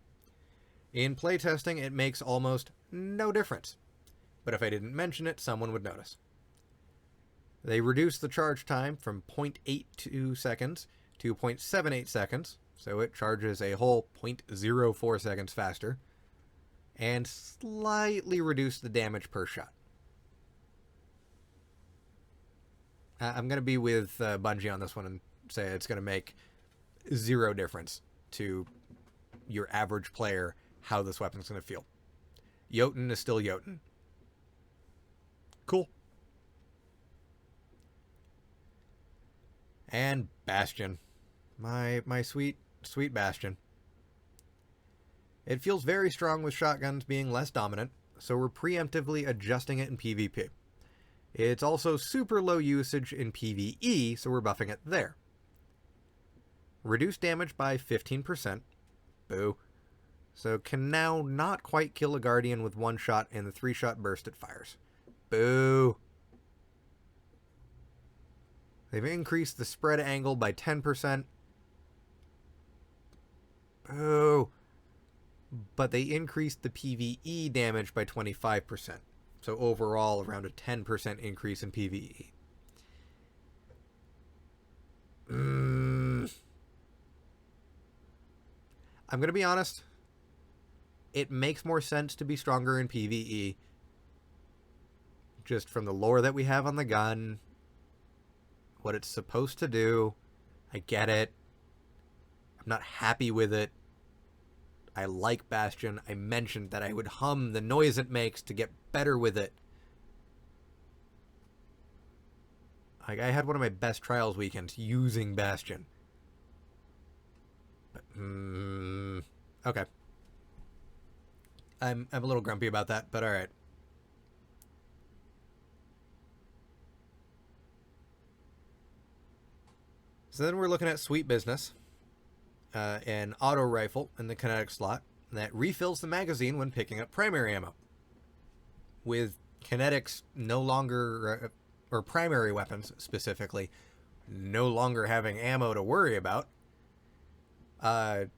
In playtesting, it makes almost no difference, but if I didn't mention it, someone would notice. They reduced the charge time from 0.82 seconds to 0.78 seconds, so it charges a whole 0.04 seconds faster, and slightly reduce the damage per shot. I'm going to be with Bungie on this one and say it's going to make zero difference to your average player how this weapon's going to feel. Jotun is still Jotun. Cool. And Bastion. My sweet, sweet Bastion. It feels very strong with shotguns being less dominant, so we're preemptively adjusting it in PvP. It's also super low usage in PvE, so we're buffing it there. Reduced damage by 15%. Boo. So can now not quite kill a Guardian with one shot and the 3-shot burst it fires. Boo. They've increased the spread angle by 10%. Boo. But they increased the PvE damage by 25%. So overall, around a 10% increase in PvE. I'm going to be honest. It makes more sense to be stronger in PvE. Just from the lore that we have on the gun. What it's supposed to do. I get it. I'm not happy with it. I like Bastion. I mentioned that I would hum the noise it makes to get better with it. Like, I had one of my best trials weekends using Bastion. But, okay. I'm a little grumpy about that, but alright. So then we're looking at Sweet Business. An auto rifle in the kinetic slot that refills the magazine when picking up primary ammo. With kinetics no longer, or primary weapons specifically, no longer having ammo to worry about, that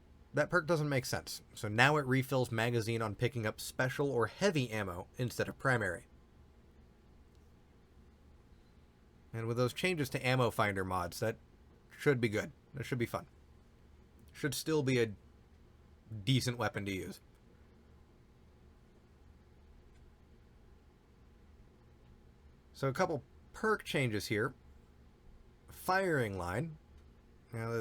perk doesn't make sense. So now it refills magazine on picking up special or heavy ammo instead of primary. And with those changes to ammo finder mods, that should be good. That should be fun. Should still be a decent weapon to use. So a couple perk changes here. Firing line. Now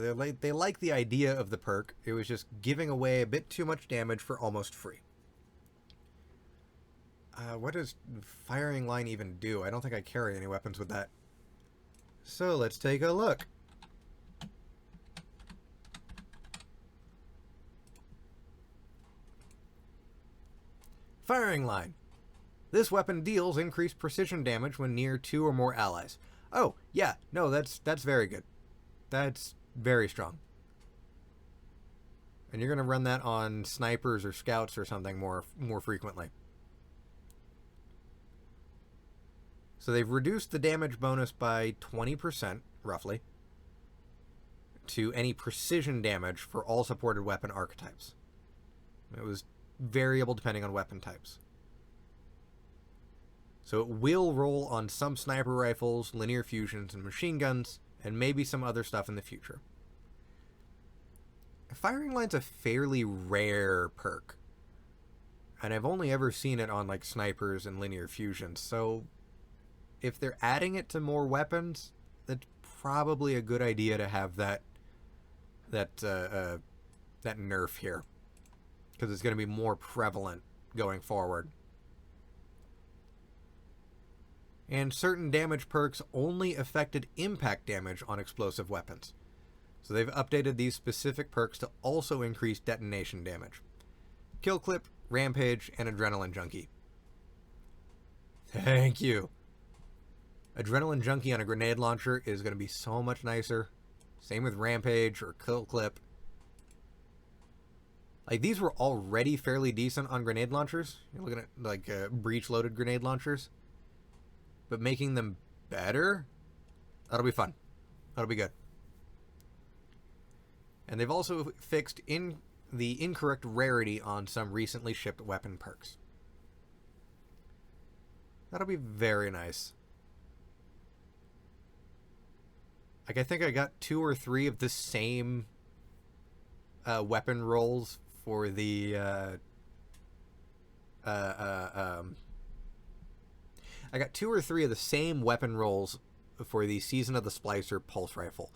they like the idea of the perk. It was just giving away a bit too much damage for almost free. What does firing line even do? I don't think I carry any weapons with that. So let's take a look. Firing line. This weapon deals increased precision damage when near 2 or more allies. Oh, yeah, no, that's very good. That's very strong. And you're going to run that on snipers or scouts or something more frequently. So they've reduced the damage bonus by 20%, roughly, to any precision damage for all supported weapon archetypes. It was variable depending on weapon types. So it will roll on some sniper rifles, linear fusions, and machine guns, and maybe some other stuff in the future. Firing line's a fairly rare perk, and I've only ever seen it on like snipers and linear fusions, so if they're adding it to more weapons, that's probably a good idea to have that nerf here. Because it's going to be more prevalent going forward. And certain damage perks only affected impact damage on explosive weapons. So they've updated these specific perks to also increase detonation damage. Kill Clip, Rampage, and Adrenaline Junkie. Thank you. Adrenaline Junkie on a grenade launcher is going to be so much nicer. Same with Rampage or Kill Clip. Like, these were already fairly decent on grenade launchers. You're looking at, like, breech-loaded grenade launchers. But making them better? That'll be fun. That'll be good. And they've also fixed the incorrect rarity on some recently shipped weapon perks. That'll be very nice. Like, I think I got 2 or 3 of the same weapon rolls for the I got 2 or 3 of the same weapon rolls for the Season of the Splicer pulse rifle.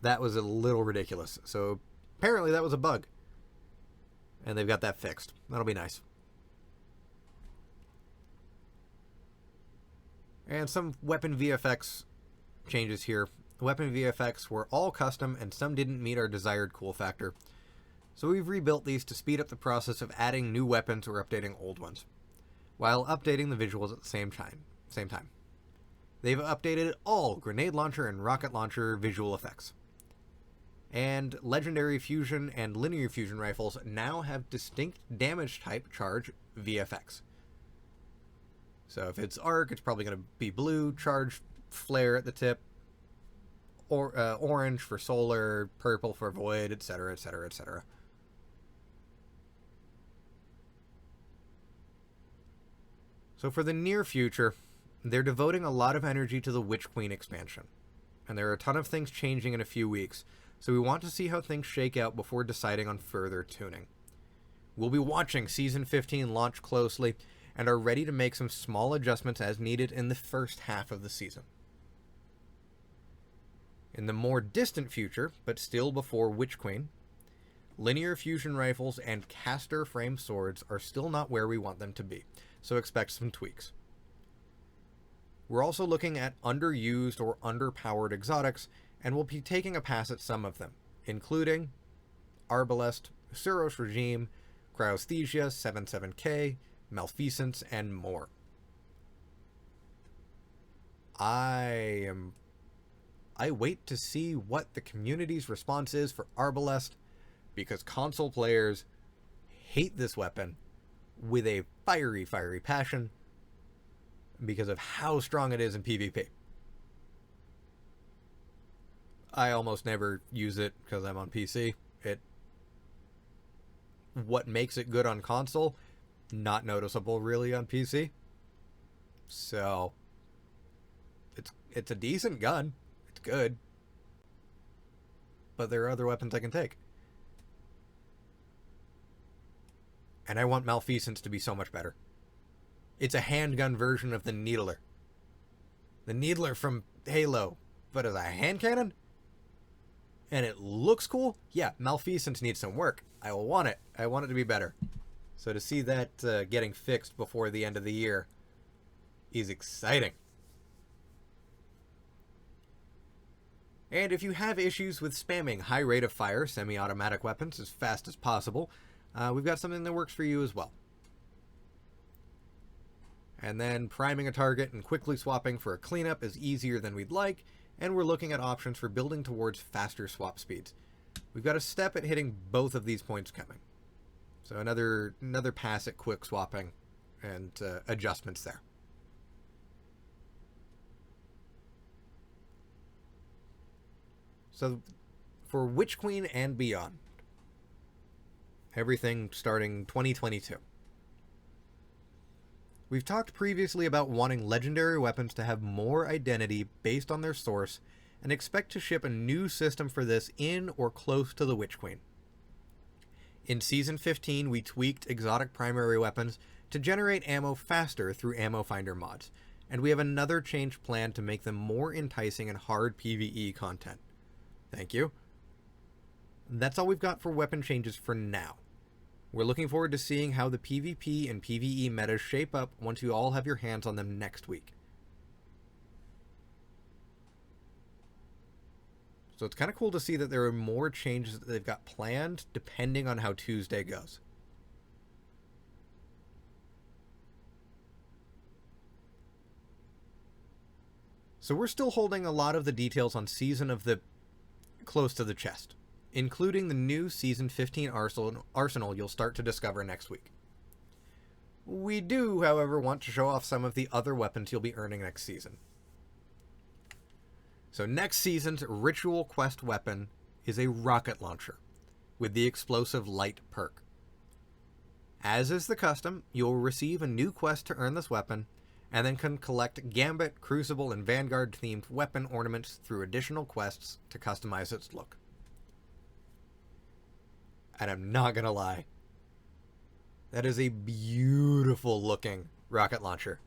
That was a little ridiculous. So apparently that was a bug. And they've got that fixed. That'll be nice. And some weapon VFX changes here. Weapon VFX were all custom and some didn't meet our desired cool factor. So we've rebuilt these to speed up the process of adding new weapons or updating old ones, while updating the visuals at the same time. They've updated all grenade launcher and rocket launcher visual effects. And legendary fusion and linear fusion rifles now have distinct damage type charge VFX. So if it's arc, it's probably going to be blue, charge flare at the tip, or orange for solar, purple for void, etc., etc., etc. So for the near future, they're devoting a lot of energy to the Witch Queen expansion. And there are a ton of things changing in a few weeks, so we want to see how things shake out before deciding on further tuning. We'll be watching Season 15 launch closely, and are ready to make some small adjustments as needed in the first half of the season. In the more distant future, but still before Witch Queen, linear fusion rifles and caster frame swords are still not where we want them to be, so expect some tweaks. We're also looking at underused or underpowered exotics, and we'll be taking a pass at some of them, including Arbalest, Suros Regime, Cryosthesia, 77K, Malfeasance, and more. I wait to see what the community's response is for Arbalest, because console players hate this weapon with a fiery, fiery passion because of how strong it is in PvP. I almost never use it because I'm on PC. What makes it good on console, not noticeable really on PC. So it's a decent gun. It's good. But there are other weapons I can take. And I want Malfeasance to be so much better. It's a handgun version of the Needler. The Needler from Halo, but as a hand cannon? And it looks cool? Yeah, Malfeasance needs some work. I want it. I want it to be better. So to see that getting fixed before the end of the year is exciting. And if you have issues with spamming high rate of fire semi-automatic weapons as fast as possible, we've got something that works for you as well. And then priming a target and quickly swapping for a cleanup is easier than we'd like, and we're looking at options for building towards faster swap speeds. We've got a step at hitting both of these points coming. So another pass at quick swapping and adjustments there. So for Witch Queen and beyond, everything starting 2022. We've talked previously about wanting legendary weapons to have more identity based on their source, and expect to ship a new system for this in or close to the Witch Queen. In Season 15, we tweaked exotic primary weapons to generate ammo faster through ammo finder mods, and we have another change planned to make them more enticing in hard PvE content. Thank you. That's all we've got for weapon changes for now. We're looking forward to seeing how the PvP and PvE metas shape up once you all have your hands on them next week. So it's kind of cool to see that there are more changes that they've got planned depending on how Tuesday goes. So we're still holding a lot of the details on Season of the close to the chest, including the new Season 15 arsenal you'll start to discover next week. We do, however, want to show off some of the other weapons you'll be earning next season. So next season's Ritual Quest weapon is a rocket launcher with the Explosive Light perk. As is the custom, you'll receive a new quest to earn this weapon, and then can collect Gambit, Crucible, and Vanguard-themed weapon ornaments through additional quests to customize its look. And I'm not gonna lie, that is a beautiful looking rocket launcher.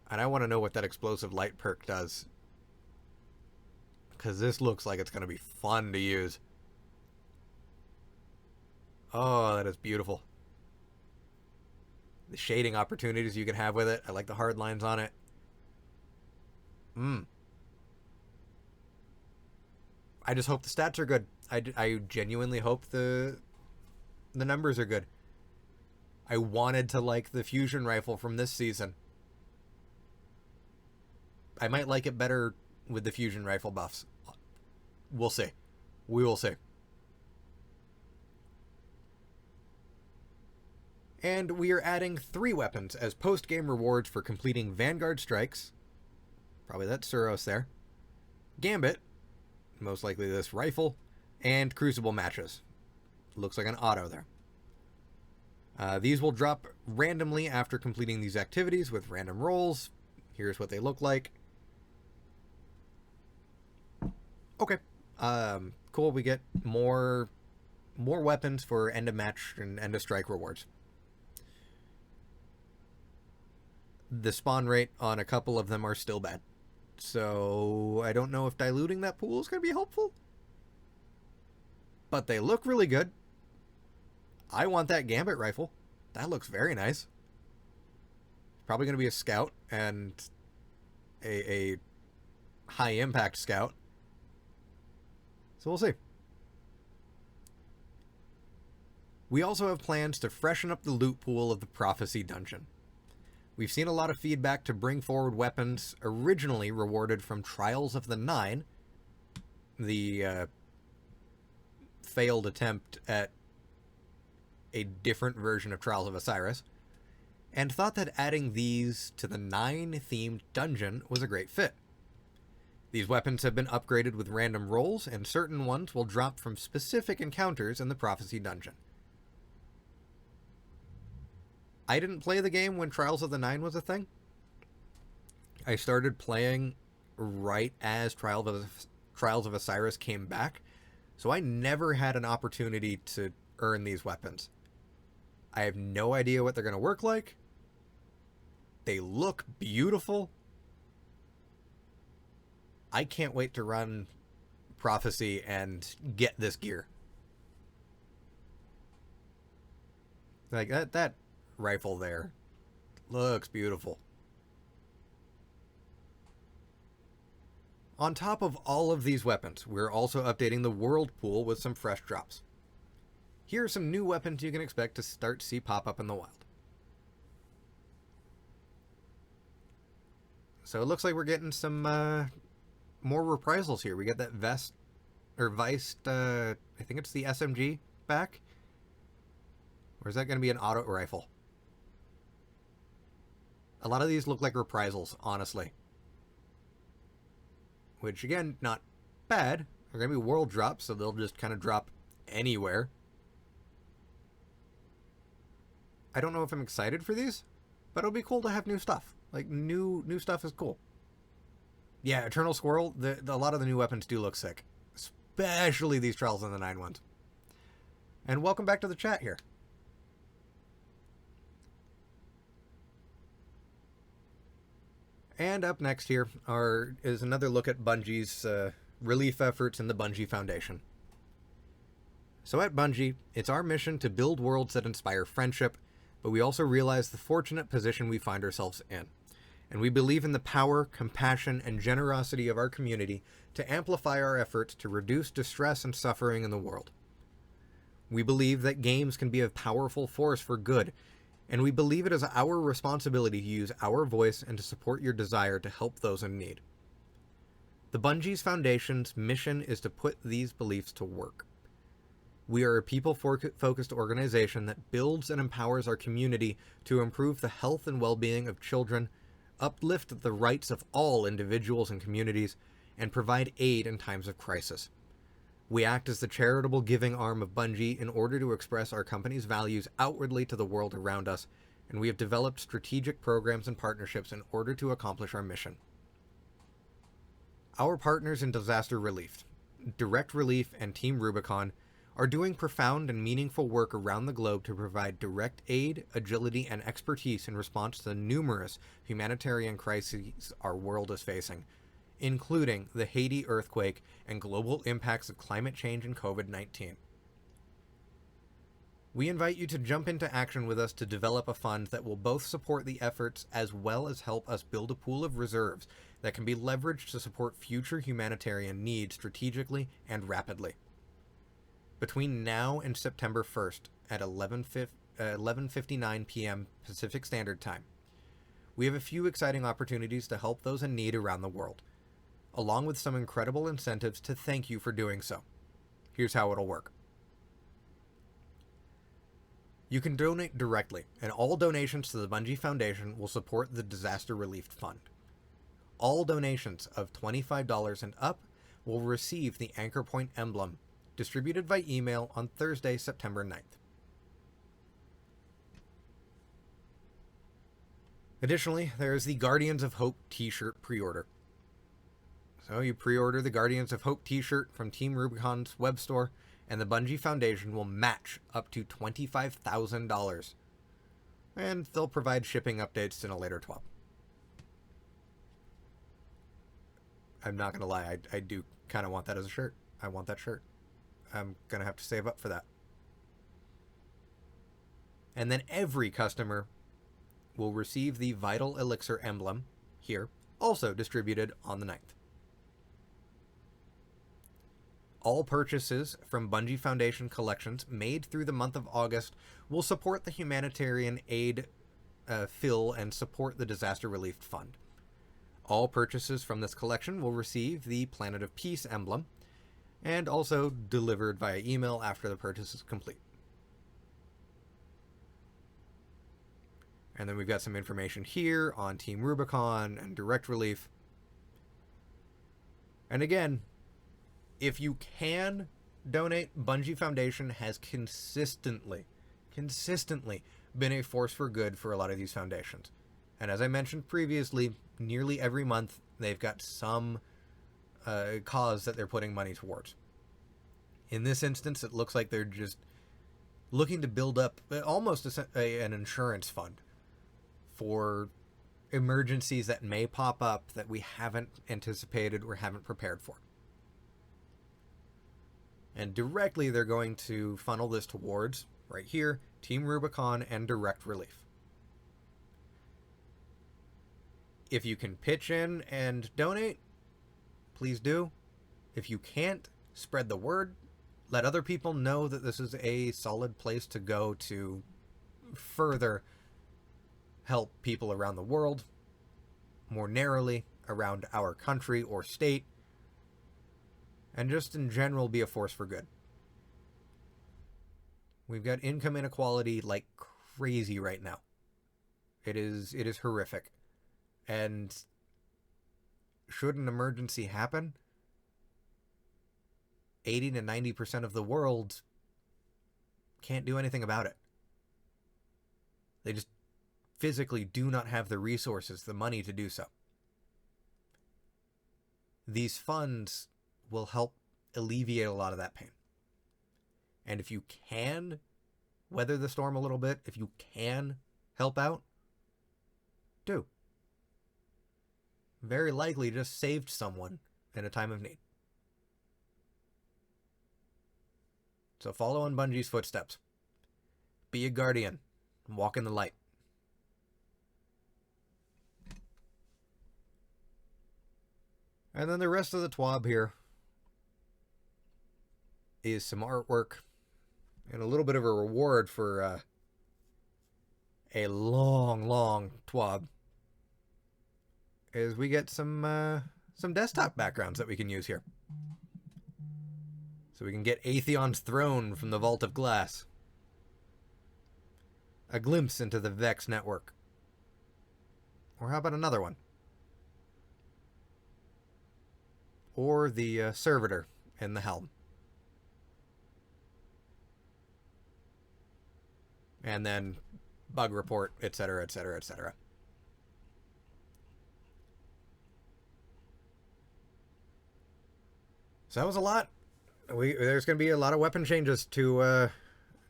And I want to know what that explosive light perk does, because this looks like it's going to be fun to use. Oh, that is beautiful. The shading opportunities you can have with it. I like the hard lines on it. I just hope the stats are good. I genuinely hope the numbers are good. I wanted to like the fusion rifle from this season. I might like it better with the fusion rifle buffs. We'll see. We will see. And we are adding 3 weapons as post-game rewards for completing Vanguard strikes. Probably that's Suros there. Gambit, most likely this rifle, and Crucible matches. Looks like an auto there. These will drop randomly after completing these activities with random rolls. Here's what they look like. Okay. Cool. We get more weapons for end of match and end of strike rewards. The spawn rate on a couple of them are still bad. So I don't know if diluting that pool is going to be helpful. But they look really good. I want that Gambit rifle. That looks very nice. Probably going to be a scout and a high impact scout. So we'll see. We also have plans to freshen up the loot pool of the Prophecy Dungeon. We've seen a lot of feedback to bring forward weapons originally rewarded from Trials of the Nine, the failed attempt at a different version of Trials of Osiris, and thought that adding these to the 9-themed dungeon was a great fit. These weapons have been upgraded with random rolls, and certain ones will drop from specific encounters in the Prophecy Dungeon. I didn't play the game when Trials of the Nine was a thing. I started playing right as Trials of Osiris came back, so I never had an opportunity to earn these weapons. I have no idea what they're going to work like. They look beautiful. I can't wait to run Prophecy and get this gear. Like that rifle there looks beautiful. On top of all of these weapons, we're also updating the world pool with some fresh drops. Here are some new weapons you can expect to start to see pop up in the wild. So it looks like we're getting some more reprisals here. We get that Vice, I think it's the SMG back. Or is that going to be an auto rifle? A lot of these look like reprisals, honestly. Which, again, not bad. They're going to be world drops, so they'll just kind of drop anywhere. I don't know if I'm excited for these, but it'll be cool to have new stuff. Like, new stuff is cool. Yeah, Eternal Squirrel, a lot of the new weapons do look sick. Especially these Trials of the Nine ones. And welcome back to the chat here. And up next here is another look at Bungie's relief efforts in the Bungie Foundation. So at Bungie, it's our mission to build worlds that inspire friendship, but we also realize the fortunate position we find ourselves in. And we believe in the power, compassion, and generosity of our community to amplify our efforts to reduce distress and suffering in the world. We believe that games can be a powerful force for good, and we believe it is our responsibility to use our voice and to support your desire to help those in need. The Bungie's Foundation's mission is to put these beliefs to work. We are a people-focused organization that builds and empowers our community to improve the health and well-being of children, uplift the rights of all individuals and communities, and provide aid in times of crisis. We act as the charitable giving arm of Bungie in order to express our company's values outwardly to the world around us, and we have developed strategic programs and partnerships in order to accomplish our mission. Our partners in disaster relief, Direct Relief and Team Rubicon, are doing profound and meaningful work around the globe to provide direct aid, agility, and expertise in response to the numerous humanitarian crises our world is facing, including the Haiti earthquake and global impacts of climate change and COVID-19. We invite you to jump into action with us to develop a fund that will both support the efforts as well as help us build a pool of reserves that can be leveraged to support future humanitarian needs strategically and rapidly. Between now and September 1st at 11:59 p.m. Pacific Standard Time, we have a few exciting opportunities to help those in need around the world, along with some incredible incentives to thank you for doing so. Here's how it'll work. You can donate directly, and all donations to the Bungie Foundation will support the Disaster Relief Fund. All donations of $25 and up will receive the Anchor Point emblem, distributed by email on Thursday, September 9th. Additionally, there is the Guardians of Hope t-shirt pre-order. So you pre-order the Guardians of Hope t-shirt from Team Rubicon's web store, and the Bungie Foundation will match up to $25,000. And they'll provide shipping updates in a later TWAB. I'm not going to lie, I do kind of want that as a shirt. I want that shirt. I'm going to have to save up for that. And then every customer will receive the Vital Elixir emblem here, also distributed on the 9th. All purchases from Bungie Foundation collections made through the month of August will support the humanitarian aid fill and support the Disaster Relief Fund. All purchases from this collection will receive the Planet of Peace emblem, and also delivered via email after the purchase is complete. And then we've got some information here on Team Rubicon and Direct Relief. And again, if you can donate, Bungie Foundation has consistently been a force for good for a lot of these foundations. And as I mentioned previously, nearly every month they've got some cause that they're putting money towards. In this instance, it looks like they're just looking to build up almost an insurance fund for emergencies that may pop up that we haven't anticipated or haven't prepared for. And directly they're going to funnel this towards, right here, Team Rubicon and Direct Relief. If you can pitch in and donate, please do. If you can't, spread the word. Let other people know that this is a solid place to go to further help people around the world, more narrowly around our country or state, and just in general be a force for good. We've got income inequality like crazy right now. It is horrific. And should an emergency happen, 80 to 90% of the world can't do anything about it. They just physically do not have the resources, the money to do so. These funds will help alleviate a lot of that pain. And if you can weather the storm a little bit, if you can help out, do. Very likely just saved someone in a time of need. So follow in Bungie's footsteps. Be a guardian. Walk in the light. And then the rest of the TWAB here is some artwork and a little bit of a reward for a long TWAB. Is we get some desktop backgrounds that we can use here. So we can get Atheon's throne from the Vault of Glass. A glimpse into the Vex network. Or how about another one? Or the servitor in the helm. and then bug report, etc., etc., etc. So that was a lot. There's going to be a lot of weapon changes to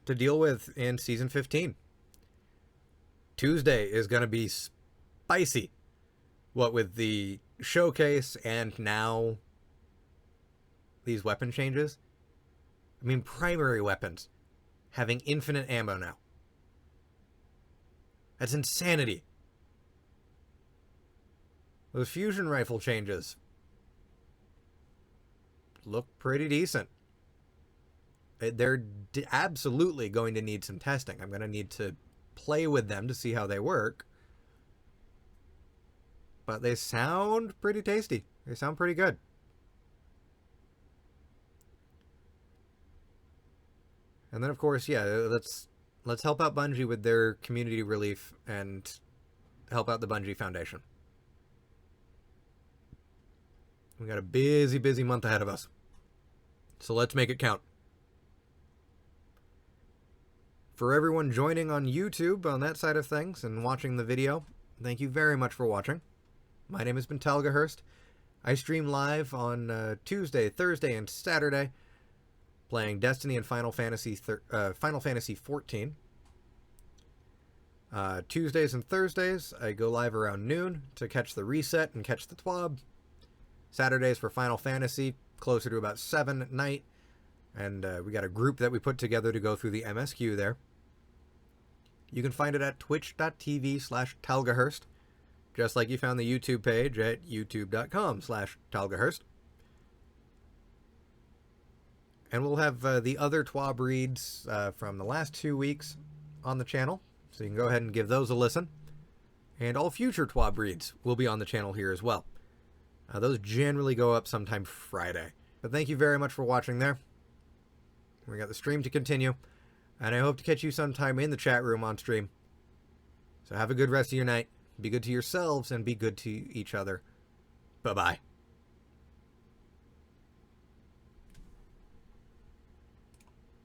deal with in Season 15. Tuesday is going to be spicy. What with the showcase and now these weapon changes. I mean, primary weapons having infinite ammo now. That's insanity. Those fusion rifle changes look pretty decent. They're absolutely going to need some testing. I'm going to need to play with them to see how they work. But they sound pretty tasty. They sound pretty good. And then, of course, yeah, let's help out Bungie with their community relief and help out the Bungie Foundation. We got a busy, busy month ahead of us. So let's make it count. For everyone joining on YouTube on that side of things and watching the video, thank you very much for watching. My name has been Talgehurst. I stream live on Tuesday, Thursday, and Saturday, playing Destiny and Final Fantasy XIV. Tuesdays and Thursdays, I go live around noon to catch the reset and catch the TWAB. Saturdays for Final Fantasy, closer to about 7 at night. And we got a group that we put together to go through the MSQ there. You can find it at twitch.tv/Talgehurst, just like you found the YouTube page at youtube.com/Talgehurst. And we'll have the other TWAB reads from the last 2 weeks on the channel, so you can go ahead and give those a listen. And all future TWAB reads will be on the channel here as well. Those generally go up sometime Friday. But thank you very much for watching there. We got the stream to continue, and I hope to catch you sometime in the chat room on stream. So have a good rest of your night. Be good to yourselves and be good to each other. Bye-bye.